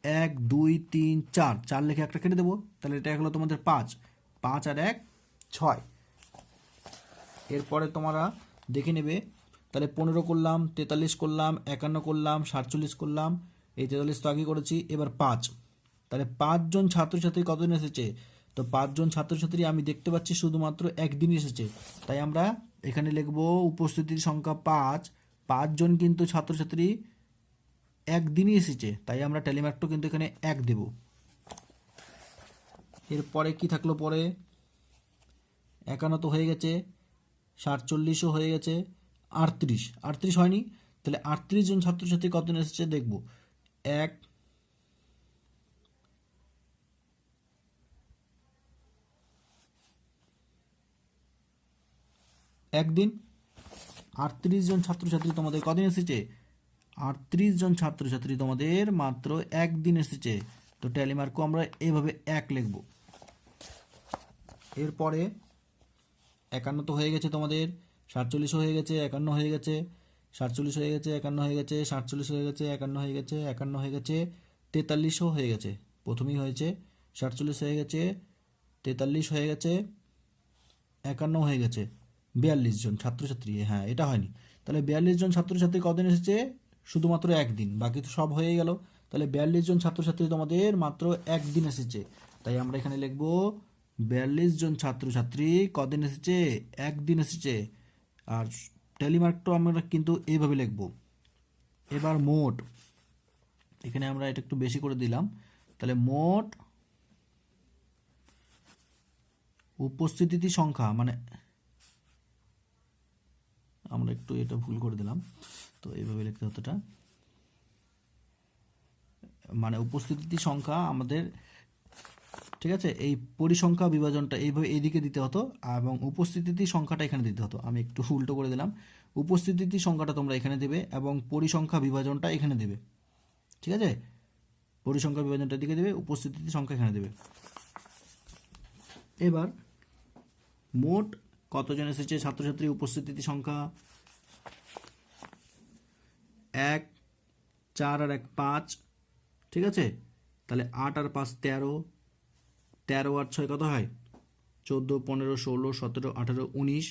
1 2 3 4 4 লিখে একটা কেটে দেবো, তাহলে এটা হলো তোমাদের 5। 5 আর 1 6। এরপরে তোমরা দেখে নেবে, তাহলে 15 করলাম, 43 করলাম, 51 করলাম, 47 করলাম। এই 43 তো আগে করেছি। এবার 5, তাহলে 5 জন ছাত্রছাত্রী কতদিন এসেছে? তো 5 জন ছাত্রছাত্রী আমি দেখতে পাচ্ছি শুধুমাত্র একদিন এসেছে, তাই আমরা এখানে লিখব উপস্থিতির সংখ্যা 5। 5 জন কিন্তু ছাত্রছাত্রী একদিনই এসেছে, তাই আমরা ট্যালি মার্কটা কিন্তু এখানে 1 দেব। এরপরে কি থাকলো? পরে 51 তো হয়ে গেছে, 47ও হয়ে গেছে, 38 হয়নি। তাহলে 38 জন ছাত্রছাত্রী কতদিন এসেছে দেখব। 1 একদিন। 38 জন ছাত্রছাত্রী তোমাদের কদিন এসেছে? 38 জন ছাত্রছাত্রী তোমাদের মাত্র একদিন এসেছে। তো ট্যালি মার্কও আমরা এভাবে 1 লিখব। এরপরে 51 তো হয়ে গেছে তোমাদের, 47 হয়ে গেছে, 51 হয়ে গেছে, 47 হয়ে গেছে, 51 হয়ে গেছে, 47 হয়ে গেছে, 51 হয়ে গেছে, 51 হয়ে গেছে, 43ও হয়ে গেছে। প্রথমেই হয়েছে 47 হয়ে গেছে, 43 হয়ে গেছে, 51 হয়ে গেছে, 42 জন ছাত্রছাত্রী। হ্যাঁ, এটা হয়নি। তাহলে 42 জন ছাত্রছাত্রী কদিন এসেছে? শুধুমাত্র একদিন, বাকি তো সব হয়ে গেল। তাহলে 42 জন ছাত্রছাত্রী তোমাদের মাত্র একদিন এসেছে, তাই আমরা এখানে লিখব 42 জন ছাত্রছাত্রী কদিন এসেছে? একদিন এসেছে। আর ট্যালি মার্কটা আমরা কিন্তু এইভাবে লিখব। এবার মোট, এখানে আমরা এটা একটু বেশি করে দিলাম, তাহলে মোট উপস্থিতি সংখ্যা, মানে আমরা একটু এটা ভুল করে দিলাম, তো এইভাবে লিখতে হতো এটা, মানে উপস্থিতি সংখ্যা আমাদের, ঠিক আছে, এই পরিসংখ্যা বিভাজনটা এইভাবে এইদিকে দিতে হতো এবং উপস্থিতি সংখ্যাটা এখানে দিতে হতো। আমি একটু উল্টো করে দিলাম। উপস্থিতি সংখ্যাটা তোমরা এখানে দেবে এবং পরিসংখ্যা বিভাজনটা এখানে দেবে। ঠিক আছে, পরিসংখ্যা বিভাজনটা দিকে দেবে, উপস্থিতি সংখ্যা এখানে দেবে। এবার মোট কতজন এসেছে ছাত্রছাত্রী? উপস্থিতি সংখ্যা 1 4 আর 1 5। ঠিক আছে, তাহলে 8 আর 5 13, 13 আর 6 কত হয়? 14 15 16 17 18 19,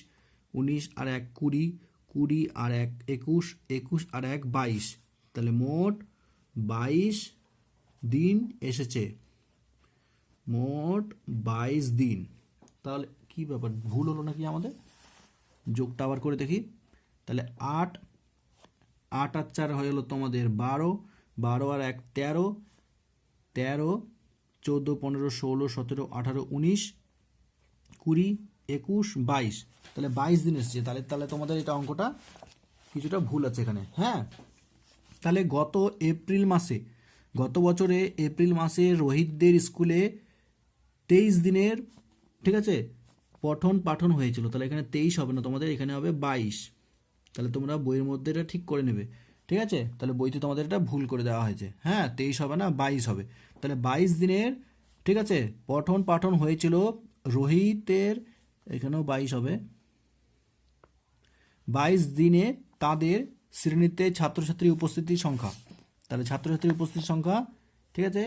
19 আর 1 20, 20 আর 1 21, 21 আর 1 22। তাহলে মোট 22 দিন এসেছে, মোট 22 দিন। তাহলে কি ব্যাপার, ভুল হলো নাকি আমাদের? যোগটা আবার করে দেখি। তাহলে 8 8 আর 4 হয়ে গেল তোমাদের 12, 12 আর 1 13, 13 14 15 16 17 18 19 20 21 22। তাহলে 22 দিন এসেছে। তাহলে তোমাদের এটা অঙ্কটা কিছুটা ভুল আছে এখানে। হ্যাঁ, তাহলে গত বছরে এপ্রিল মাসে রোহিতদের স্কুলে 23 দিনের, ঠিক আছে, পঠন পাঠন হয়েছিল। তাহলে এখানে 23 হবে না তোমাদের, এখানে হবে 22। তাহলে তোমরা বইয়ের মধ্যে এটা ঠিক করে নেবে। ঠিক আছে, তাহলে বইতে তোমাদের এটা ভুল করে দেওয়া হয়েছে। হ্যাঁ, 23 হবে না, 22 হবে। তাহলে 22 দিনের, ঠিক আছে, পঠন পাঠন হয়েছিল রোহিতের, এখানেও 22 হবে। 22 দিনে তাদের শ্রেণীতে ছাত্রছাত্রী উপস্থিতির সংখ্যা, তাহলে ছাত্রছাত্রীর উপস্থিতির সংখ্যা, ঠিক আছে,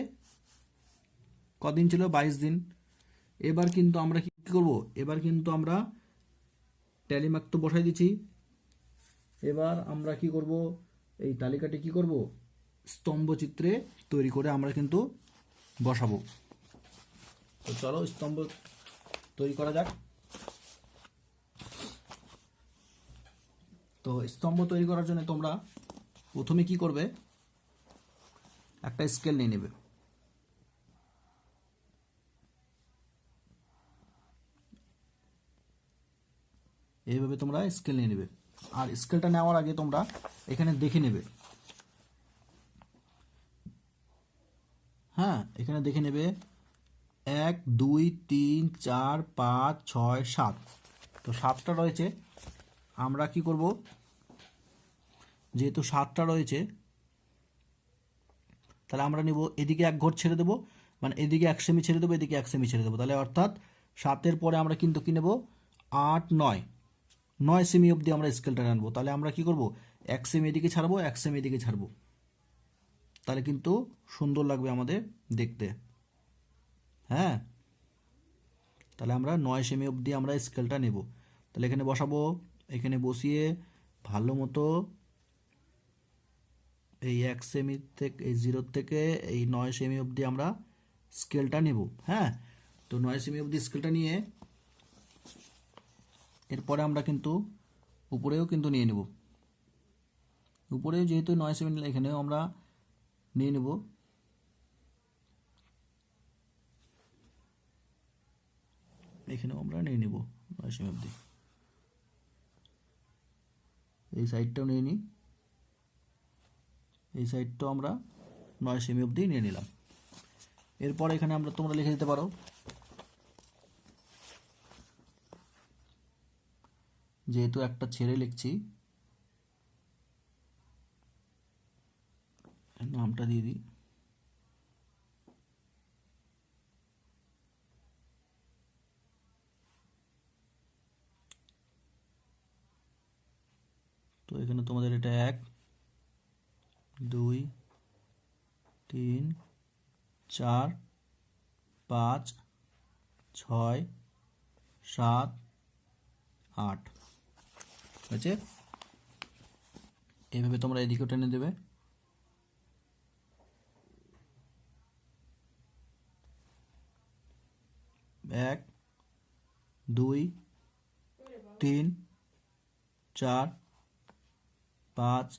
কদিন ছিল? 22 দিন। এবার কিন্তু আমরা কি করব? এবার কিন্তু আমরা ট্যালি মার্ক তো বসাই দিচ্ছি। এবার আমরা কি করব? এই তালিকাটি কি করব? স্তম্ভচিত্রে তৈরি করে আমরা কিন্তু বসাবো। তো চলো স্তম্ভ তৈরি করা যাক। তো স্তম্ভ তৈরি করার জন্য তোমরা প্রথমে কি করবে? একটা স্কেল নিয়ে নেবে। এইভাবে তোমরা স্কেল নিয়ে নেবে। আর স্কেলটা নেওয়ার আগে তোমরা এখানে দেখে নেবে। হ্যাঁ, এখানে দেখে নেবে 1 2 3 4 5 6 7। তো 7টা রয়েছে। আমরা কি করব? যেহেতু 7টা রয়েছে, তাহলে আমরা নিব এদিকে 1 ঘর ছেড়ে দেবো, মানে এদিকে 1 সেমি ছেড়ে দেবো, এদিকে 1 সেমি ছেড়ে দেবো। তাহলে অর্থাৎ 7-এর পরে আমরা কিন্তু কি নেব? 8 9 সেমি অবধি আমরা স্কেলটা আনবো। তাহলে আমরা কি করব? 1 সেমি এদিকে ছাড়বো, 1 সেমি এদিকে ছাড়বো। তাহলে কিন্তু সুন্দর লাগবে আমাদের দেখতে। হ্যাঁ, তাহলে আমরা 9 সেমি অবধি আমরা স্কেলটা নেব। তাহলে এখানে বসাবো। এখানে বসিয়ে ভালো মতো এই 1 সেমি থেকে, এই 0 থেকে এই 9 সেমি অবধি আমরা স্কেলটা নেব। হ্যাঁ, তো 9 সেমি অবধি স্কেলটা নিয়ে এরপরে আমরা কিন্তু উপরেও কিন্তু নিয়ে নেব। উপরে যেহেতু 9 সেমি, এখানেও আমরা নিয়ে নেব। এখানেও আমরা নিয়ে নেব 9 সেমি অবধি। এই সাইডটাও নিয়ে নিই। এই সাইডটাও আমরা 9 সেমি অবধি নিয়ে নিলাম। এরপর এখানে আমরা তোমরা লিখে দিতে পারো, যেহেতু একটা ছেড়ে লিখছি, নামটা দিয়ে দিই। তো এখানে তোমাদের এটা 1 2 3 4 5 6 7 8 হয়েছে। এইভাবে তোমরা এদিকেও টেনে দেবে। এক 2 3 4 5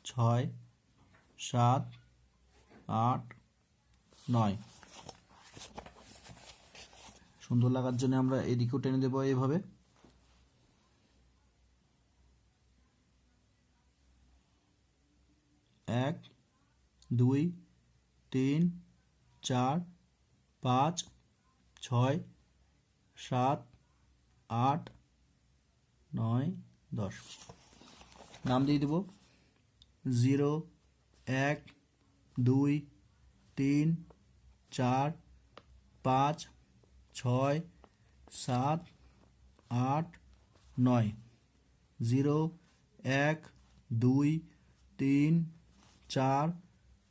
6 7 8 9। সুন্দর লাগার জন্য আমরা এদিকেও টেনে দেবো এইভাবে। এক 2 3 4 5 6 7 8 9 10। নাম দিয়ে দেব 0 1 2 3 4 5 6 7 8 9। 0 1 2 3 4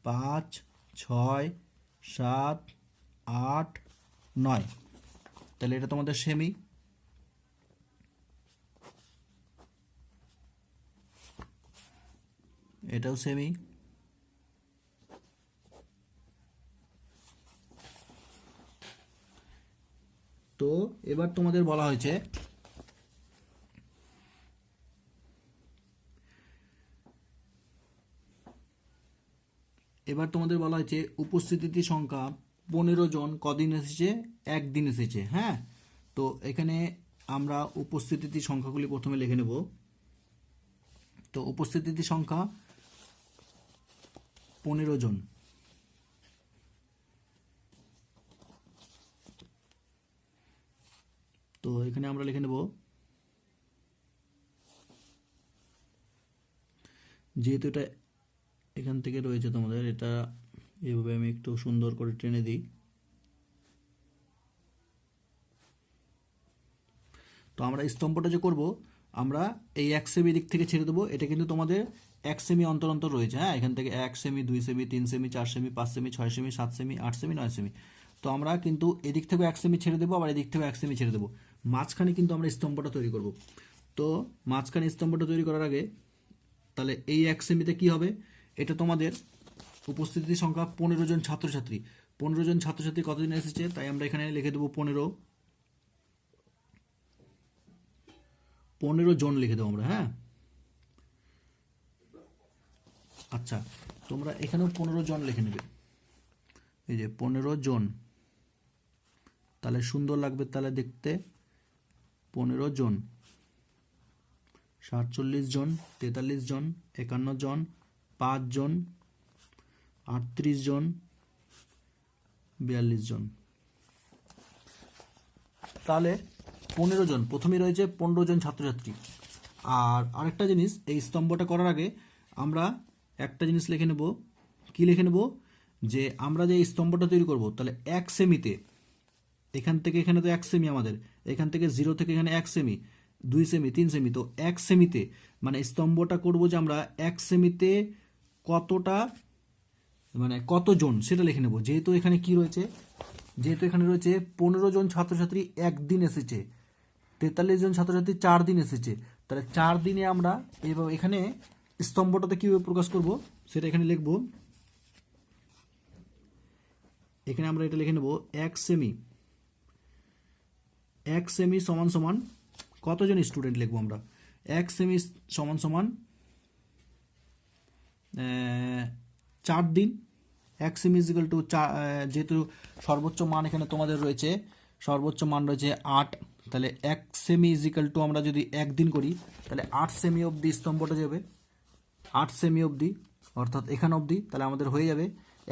5 6 7 8 9। তাহলে এটা তোমাদের সেমি। এটাও সেমি। তো এবার তোমাদের বলা হয়েছে উপস্থিতি সংখ্যা 15 জন কদিন এসেছে? 1 দিন এসেছে। হ্যাঁ, তো এখানে আমরা উপস্থিতি সংখ্যাগুলি প্রথমে লিখে নেব। তো উপস্থিতি সংখ্যা 15 জন। তো এখানে আমরা লিখে নেব, যেহেতু এটা এখান থেকে রয়েছে তোমাদের, এটা এইভাবে আমি একটু সুন্দর করে টেনে দিই। তো আমরা স্তম্ভটা যে করব, আমরা এই 1 সেমি দিক থেকে ছেড়ে দেবো। এটা কিন্তু তোমাদের 1 সেমি অন্তর অন্তর রয়েছে। হ্যাঁ, এখান থেকে 1 semi 2 semi 3 semi 4 semi 5 semi 6 semi 7 semi 8 semi 9 semi. তো আমরা কিন্তু এদিক থেকে 1 সেমি ছেড়ে দেবো, আবার এদিক থেকে 1 সেমি ছেড়ে দেবো, মাঝখানে কিন্তু আমরা স্তম্ভটা তৈরি করব। তো মাঝখানে স্তম্ভটা তৈরি করার আগে তাহলে এই 1 সেমিতে কি হবে, এটা তোমাদের উপস্থিতি সংখ্যা 15 জন ছাত্রছাত্রী। 15 জন ছাত্রছাত্রী কতদিন এসেছে, তাই আমরা এখানে লিখে দেবো 15 জন লিখে দেবো আমরা। হ্যাঁ, আচ্ছা, তোমরা এখানেও 15 জন লিখে নেবে, এই যে 15 জন, তাহলে সুন্দর লাগবে তাহলে দেখতে। 15 জন, 47 জন, 43 জন, 51 জন, 5 জন, 38 জন, 42 জন। তাহলে 15 জন, প্রথমেই রয়েছে 15 জন ছাত্রছাত্রী। আর আরেকটা জিনিস, এই স্তম্ভটা করার আগে আমরা একটা জিনিস লিখে নেব। কি লিখে নেব, যে আমরা যে স্তম্ভটা তৈরি করব, তাহলে 1 সেমিতে, এখান থেকে এখানে তো 1 সেমি আমাদের, এখান থেকে 0 থেকে এখানে 1 সেমি, 2 সেমি, 3 সেমি, তো 1 সেমিতে মানে স্তম্ভটা করব যে আমরা 1 সেমিতে কতটা, মানে কতজন সেটা লিখে নেব। যেহেতু এখানে কি রয়েছে, যেহেতু এখানে রয়েছে 15 জন ছাত্রছাত্রী একদিন এসেছে, 43 জন ছাত্রছাত্রী 4 দিন এসেছে, তাহলে 4 দিনে আমরা এবার এখানে স্তম্ভটাতে কীভাবে প্রকাশ করব সেটা এখানে লিখব। এখানে আমরা এটা লিখে নেব 1 সেমি, 1 সেমি সমান সমান কতজন স্টুডেন্ট লিখবো আমরা, 1 সেমি সমান সমান 4 দিন। 1 সেমি ইজিক্যাল টু, যেহেতু সর্বোচ্চ মান এখানে তোমাদের রয়েছে, সর্বোচ্চ মান রয়েছে 8, তাহলে 1 সেমি ইজিক্যাল টু আমরা যদি 1 দিন করি, তাহলে 8 সেমি অবধি স্তম্ভটা যাবে, 8 সেমি অবধি, অর্থাৎ এখান অবধি, তাহলে আমাদের হয়ে যাবে।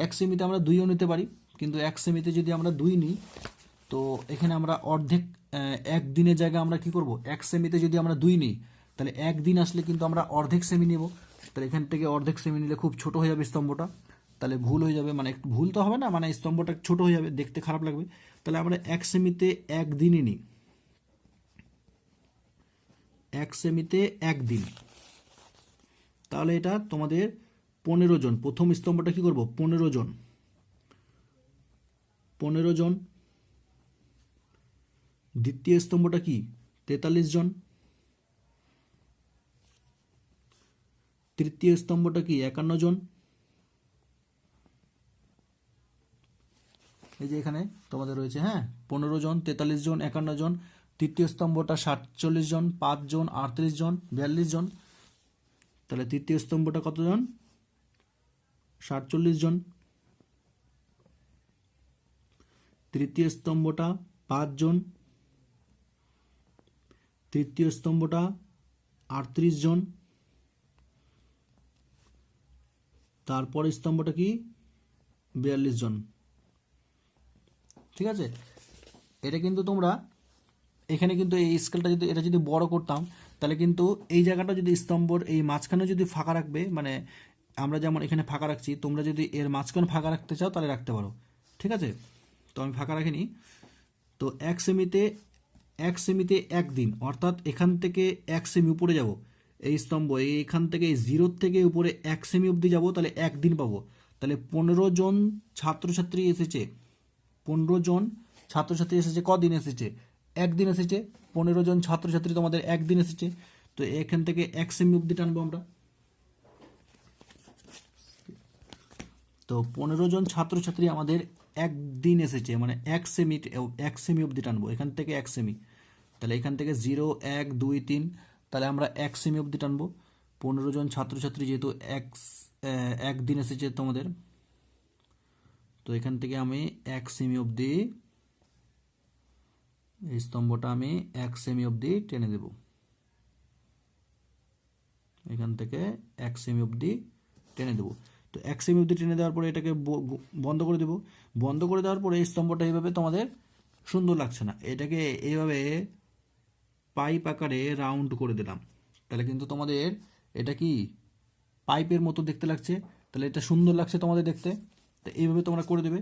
1 সেমিতে আমরা 2ও নিতে পারি, কিন্তু 1 সেমিতে যদি আমরা 2 নিই, তো এখানে আমরা অর্ধেক, 1 দিনের জায়গায় আমরা কি করব, 1 সেমিতে যদি আমরা 2 নিই, তাহলে 1 দিন আসলে কিন্তু আমরা অর্ধেক সেমি নেব। তাহলে এখান থেকে অর্ধেক সেমি নিলে খুব ছোট হয়ে যাবে স্তম্ভটা, তাহলে ভুল হয়ে যাবে, মানে একটু ভুল তো হবে না, মানে স্তম্ভটা ছোট হয়ে যাবে, দেখতে খারাপ লাগবে। তাহলে আমরা 1 সেমিতে 1 দিনই নিই, 1 সেমিতে 1 দিন, তাহলে এটা তোমাদের 15 জন। প্রথম স্তম্ভটা কি করব, 15 জন, 15 জন। দ্বিতীয় স্তম্ভটা কি, 43 জন। তৃতীয় স্তম্ভটা কি, 51 জন। এই যে এখানে তোমাদের রয়েছে, হ্যাঁ, 15 জন, 43 জন, 51 জন। তৃতীয় স্তম্ভটা 47 জন, 5 জন, 38 জন, 42 জন। তাহলে তৃতীয় স্তম্ভটা কতজন, 47 জন। তৃতীয় স্তম্ভটা 5 জন। তৃতীয় স্তম্ভটা 38 জন। তারপর স্তম্ভটা কি, 42 জন। ঠিক আছে, এটা কিন্তু তোমরা এখানে কিন্তু এই স্কেলটা যদি এটা যদি বড় করতাম, তাহলে কিন্তু এই জায়গাটা যদি স্তম্ভর এই মাঝখানে যদি ফাঁকা রাখবে, মানে আমরা যেমন এখানে ফাঁকা রাখছি, তোমরা যদি এর মাঝখানে ফাঁকা রাখতে চাও তাহলে রাখতে পারো। ঠিক আছে, তো আমি ফাঁকা রাখিনি। তো 1 সেমিতে 1 সেমিতে 1 দিন, অর্থাৎ এখান থেকে 1 সেমি উপরে যাব, এই স্তম্ভ এইখান থেকে 0 থেকে উপরে 1 সেমি অবধি যাব, তাহলে 1 দিন পাবো। তাহলে 15 জন ছাত্রছাত্রী এসেছে, 15 জন ছাত্রছাত্রী এসেছে, কদিন এসেছে, 1 দিন এসেছে। 15 জন ছাত্রছাত্রী তোমাদের 1 দিন এসেছে, তো এখান থেকে 1 সেমি অবধি টানবো আমরা। তো 15 জন ছাত্রছাত্রী আমাদের 1 দিন এসেছে, মানে 1 সেমি অবধি টানবো, এখান থেকে 1 সেমি। তাহলে এখান থেকে 0, 1, 2, 3, তাহলে আমরা 1 সেমি অবধি টানবো। 15 জন ছাত্রছাত্রী যেহেতু 1 দিন এসেছে তোমাদের, তো এখান থেকে আমি 1 সেমি অবধি, এই স্তম্ভটা আমি 1 সেমি অবধি টেনে দেব, এখান থেকে 1 সেমি অবধি টেনে দেবো। তো 1 সেমি অবধি টেনে দেওয়ার পরে এটাকে বন্ধ করে দেবো। বন্ধ করে দেওয়ার পরে এই স্তম্ভটা এইভাবে তোমাদের সুন্দর লাগছে না, এটাকে এইভাবে পাইপ আকারে রাউন্ড করে দিলাম, তাহলে কিন্তু তোমাদের এটা কি পাইপের মতো দেখতে লাগছে, তাহলে এটা সুন্দর লাগছে তোমাদের দেখতে। তো এইভাবে তোমরা করে দেবে।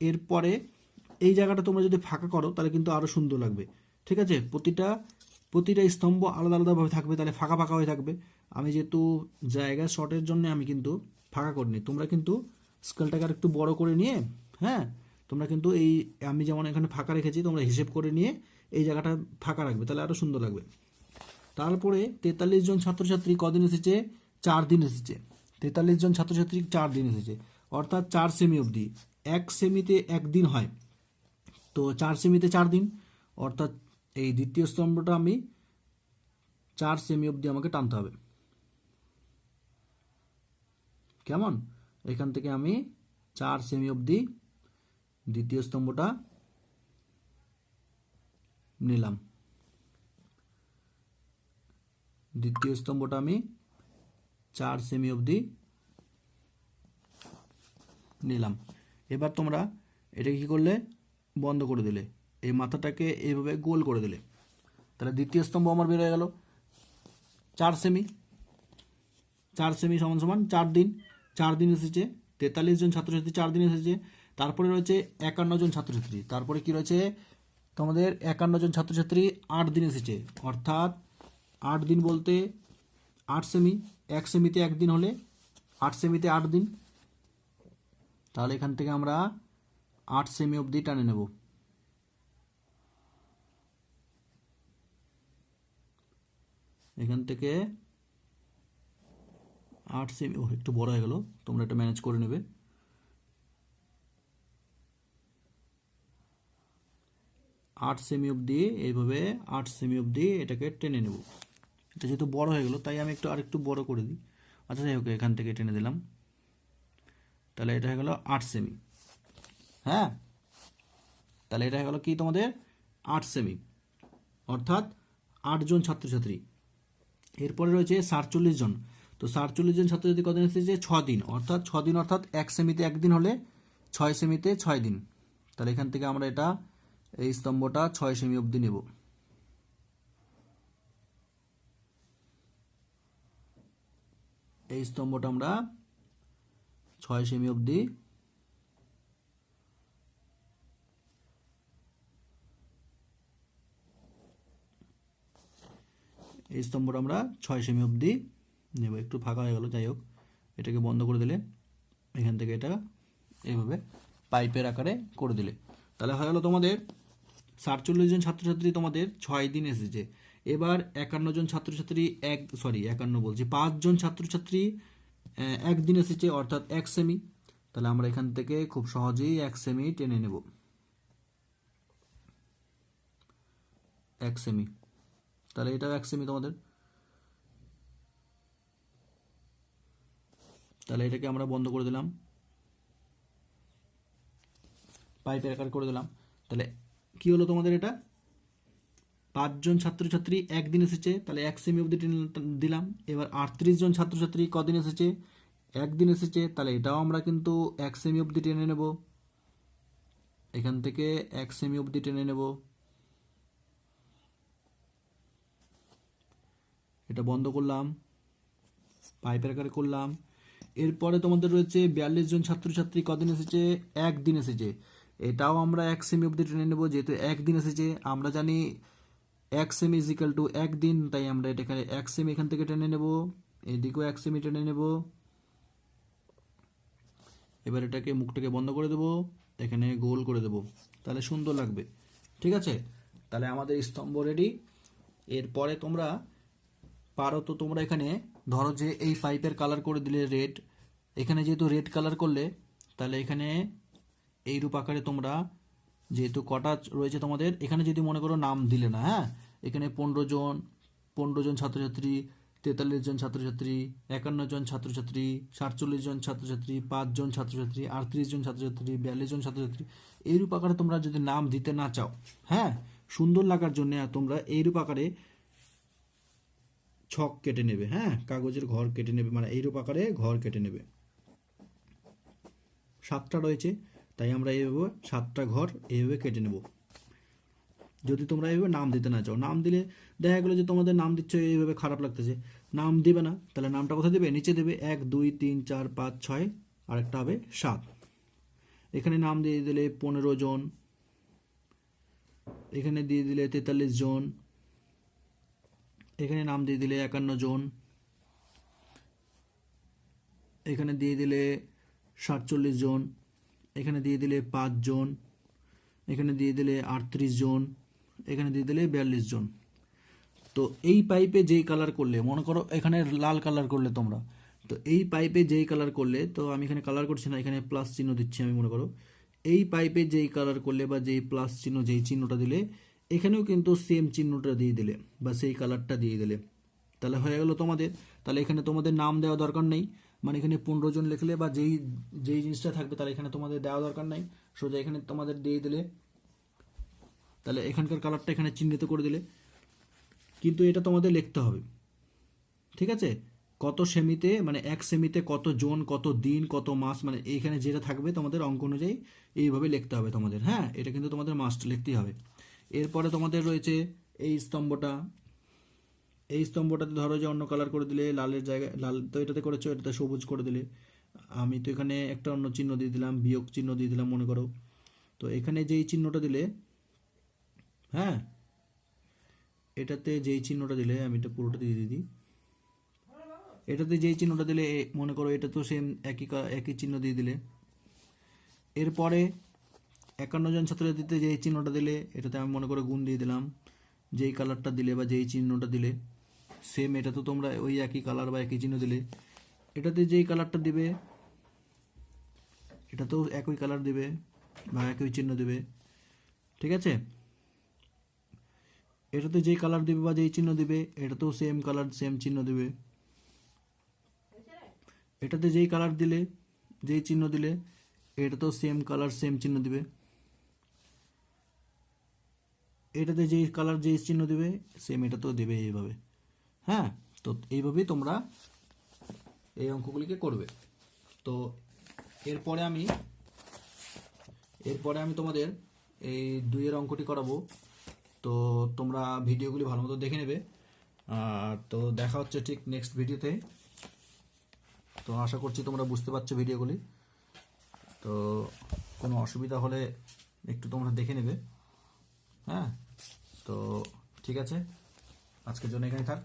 এরপরে এই জায়গাটা তোমরা যদি ফাঁকা করো তাহলে কিন্তু আরও সুন্দর লাগবে। ঠিক আছে, প্রতিটা স্তম্ভ আলাদা আলাদাভাবে থাকবে, তাহলে ফাঁকা ফাঁকা হয়ে থাকবে। আমি যেহেতু জায়গা শর্টের জন্য আমি কিন্তু ফাঁকা করিনি, তোমরা কিন্তু স্কেলটাকে আর একটু বড় করে নিয়ে, হ্যাঁ, তোমরা কিন্তু এই আমি যেমন এখানে ফাঁকা রেখেছি তোমরা হিসেব করে নিয়ে এই জায়গাটা ফাঁকা রাখবে, তাহলে আরও সুন্দর লাগবে। তারপরে 43 জন ছাত্রছাত্রী কদিন এসেছে? 4 দিন এসেছে। 43 জন ছাত্রছাত্রী 4 দিন এসেছে, অর্থাৎ 4 সেমি অবধি। এক সেমিতে একদিন হয়, তো 4 সেমিতে 4 দিন, অর্থাৎ এই দ্বিতীয় স্তম্ভটা আমি 4 সেমি অবধি আমাকে টানতে হবে। কেমন? এখান থেকে আমি 4 সেমি অবধি দ্বিতীয় স্তম্ভটা নিলাম। দ্বিতীয় স্তম্ভটা আমি 4 সেমি অবধি নিলাম। এবার তোমরা এটা কি করলে? বন্ধ করে দিলে, এই মাথাটাকে এইভাবে গোল করে দিলে, তাহলে দ্বিতীয় স্তম্ভ আমার বের হয়ে গেল 4 সেমি। 4 সেমি সমান সমান 4 দিন। 4 দিন এসেছে, 43 জন ছাত্রছাত্রী 4 দিন এসেছে। তারপরে রয়েছে 51 জন ছাত্রছাত্রী। তারপরে কি রয়েছে তোমাদের? 51 জন ছাত্রছাত্রী 8 দিন এসেছে, অর্থাৎ 8 দিন বলতে 8 সেমি। এক সেমিতে একদিন হলে 8 সেমিতে 8 দিন, তাহলে এখান থেকে আমরা 8 সেমি অবধি টানে নেব। এখান থেকে 8 সেমি, একটু বড় হয়ে গেল, তোমরা এটা ম্যানেজ করে নেবে। 8 সেমি অবধি এইভাবে 8 সেমি অবধি এটাকে টেনে নেব। এটা যেহেতু বড় হয়ে গেল তাই আমি আরেকটু বড় করে দিই। আচ্ছা যাই হোক, এখান থেকে টেনে দিলাম, তাহলে এটা হয়ে গেল 8 সেমি। হ্যাঁ, তাহলে এটা হয়ে গেল কি তোমাদের? 8 সেমি, অর্থাৎ 8 জন ছাত্রছাত্রী। এরপরে রয়েছে 47 জন। তো 47 জন ছাত্রছাত্রী কদিন এসেছে? 6 দিন, অর্থাৎ 6 দিন, অর্থাৎ এক সেমিতে একদিন হলে 6 সেমিতে 6 দিন। তাহলে এখান থেকে আমরা এটা এই স্তম্ভটা 6 সেমি অবধি নেব। এই স্তম্ভটা আমরা 6 সেমি অবধি এই স্তম্ভটা আমরা 6 সেমি অবধি নেব। একটু ফাঁকা হয়ে গেল, যাই হোক, এটাকে বন্ধ করে দিলে, এখান থেকে এটা এইভাবে পাইপের আকারে করে দিলে, তাহলে হয়ে গেল তোমাদের 47 জন ছাত্রছাত্রী তোমাদের 6 দিন এসেছে। এবার 51 জন ছাত্রছাত্রী 51 বলছি, 5 জন ছাত্রছাত্রী একদিন এসেছে, অর্থাৎ 1 সেমি। তাহলে আমরা এখান থেকে খুব সহজেই 1 সেমি টেনে নেব। 1 সেমি, তাহলে এটাও 1 সেমি তোমাদের। তাহলে এটাকে আমরা বন্ধ করে দিলাম, পাইপের আকার করে দিলাম। তাহলে কি হলো তোমাদের? এটা 5 জন ছাত্রছাত্রী একদিন এসেছে, তাহলে 1 সেমি অবধি দিলাম। এবার 38 জন ছাত্রছাত্রী কদিন এসেছে? একদিন এসেছে, তাহলে এটাও আমরা কিন্তু 1 সেমি অবধি টেনে নেব। এখান থেকে 1 সেমি অবধি টেনে নেব। এটা বন্ধ করলাম, পাইপের আকারে করলাম। এরপরে তোমাদের রয়েছে 42 জন ছাত্রছাত্রী কদিন এসেছে? একদিন এসেছে, এটাও আমরা 1 সেমি অবধি টেনে নেব। যেহেতু একদিন এসেছে, আমরা জানি 1 সেমি ইজ ইকাল টু 1 দিন, তাই আমরা এটাকে 1 সেমি এখান থেকে টেনে নেব। এদিকেও 1 সেমি টেনে নেব। এবার এটাকে মুখটাকে বন্ধ করে দেব, এখানে গোল করে দেব, তাহলে সুন্দর লাগবে। ঠিক আছে, তাহলে আমাদের স্তম্ভ রেডি। এরপরে তোমরা পারো তো তোমরা এখানে ধরো যে এই পাইপের কালার করে দিলে রেড, এখানে যেহেতু রেড কালার করলে, তাহলে এখানে এই রূপ আকারে তোমরা যেহেতু কটা রয়েছে তোমাদের, এখানে যদি মনে করো নাম দিলে না, হ্যাঁ, এখানে 15 জন ছাত্রছাত্রী, 43 জন ছাত্রছাত্রী, 51 জন ছাত্রছাত্রী, 47 জন ছাত্রছাত্রী, 5 জন ছাত্রছাত্রী, 38 জন ছাত্রছাত্রী, 42 জন ছাত্রছাত্রী, এইরূপ আকারে তোমরা যদি নাম দিতে না চাও, হ্যাঁ, সুন্দর লাগার জন্য তোমরা এইরূপ আকারে ছক কেটে নেবে, হ্যাঁ, কাগজের ঘর কেটে নেবে, মানে এইরূপ আকারে ঘর কেটে নেবে। 7টা রয়েছে, তাই আমরা এইভাবে 7টা ঘর এইভাবে কেটে নেব। যদি তোমরা এইভাবে নাম দিতে না চাও, নাম দিলে দেখা গেলো যে তোমাদের নাম দিচ্ছ এইভাবে খারাপ লাগতেছে, নাম দিবে না, তাহলে নামটা কোথায় দেবে? নিচে দেবে। 1 2 3 4 5 6, আর একটা হবে 7। এখানে নাম দিয়ে দিলে 15 জন, এখানে দিয়ে দিলে 43 জন, এখানে নাম দিয়ে দিলে 51 জন, এখানে দিয়ে দিলে 47 জন, এখানে দিয়ে দিলে 5 জন, এখানে দিয়ে দিলে 38 জন, এখানে দিয়ে দিলে 42 জন। তো এই পাইপে যেই কালার করলে, মনে করো এখানে লাল কালার করলে তোমরা, তো এই পাইপে যেই কালার করলে, তো আমি এখানে কালার করছি না, এখানে প্লাস চিহ্ন দিচ্ছি আমি, মনে করো এই পাইপে যেই কালার করলে বা যেই প্লাস চিহ্ন যেই চিহ্নটা দিলে, এখানেও কিন্তু সেম চিহ্নটা দিয়ে দিলে বা সেই কালারটা দিয়ে দিলে, তাহলে হয়ে গেল তোমাদের। তাহলে এখানে তোমাদের নাম দেওয়া দরকার নেই, মানে এখানে 15 জন লিখলে বা যেই যেই জিনিসটা থাকবে তাহলে এখানে তোমাদের দেওয়া দরকার নাই, সোজা এখানে তোমাদের দিয়ে দিলে, তাহলে এখানকার কালারটা এখানে চিহ্নিত করে দিলে। কিন্তু এটা তোমাদের লিখতে হবে, ঠিক আছে, কত সেমিতে, মানে এক সেমিতে কত জন, কত দিন, কত মাস, মানে এইখানে যেটা থাকবে তোমাদের অঙ্ক অনুযায়ী এইভাবে লিখতে হবে তোমাদের। হ্যাঁ, এটা কিন্তু তোমাদের মাস্ট লিখতেই হবে। এরপরে তোমাদের রয়েছে এই স্তম্ভটা, এই স্তম্ভটাতে ধরো যে অন্য কালার করে দিলে, লালের জায়গায় লাল তো এটাতে করেছো, এটাতে সবুজ করে দিলে। আমি তো এখানে একটা অন্য চিহ্ন দিয়ে দিলাম, বিয়োগ চিহ্ন দিয়ে দিলাম মনে করো। তো এখানে যেই চিহ্নটা দিলে, হ্যাঁ, এটাতে যেই চিহ্নটা দিলে, আমি এটা পুরোটা দিয়ে দিই, এটাতে যেই চিহ্নটা দিলে মনে করো এটা তো সেম একই চিহ্ন দিয়ে দিলে। এরপরে 51 জন ছাত্রছাত্রীতে যেই চিহ্নটা দিলে, এটাতে আমি মনে করো গুণ দিয়ে দিলাম, যেই কালারটা দিলে বা যেই চিহ্নটা দিলে সেম, এটা তো তোমরা ওই একই কালার বা একই চিহ্ন দিলে। এটাতে যেই কালারটা দিবে এটাতেও একই কালার দিবে বা একই চিহ্ন দিবে, ঠিক আছে। এটাতে যেই কালার দিবে বা যেই চিহ্ন দিবে, এটাতেও সেম কালার সেম চিহ্ন দিবে। এটাতে যেই কালার দিলে, যেই চিহ্ন দিলে, এটাতেও সেম কালার সেম চিহ্ন দিবে। এটাতে যেই কালার যেই চিহ্ন দিবে সেম এটাতেও দেবে, এইভাবে। হ্যাঁ, তো এইভাবেই তোমরা এই অঙ্কগুলিকে করবে। তো এরপরে আমি তোমাদের এই 2-এর অঙ্কটি করাবো। তো তোমরা ভিডিওগুলি ভালো মতো দেখে নেবে। আর তো দেখা হচ্ছে ঠিক নেক্সট ভিডিওতে। তো আশা করছি তোমরা বুঝতে পারছো ভিডিওগুলি। তো কোনো অসুবিধা হলে একটু তোমরা দেখে নেবে। হ্যাঁ, তো ঠিক আছে, আজকের জন্য এখানে থাক।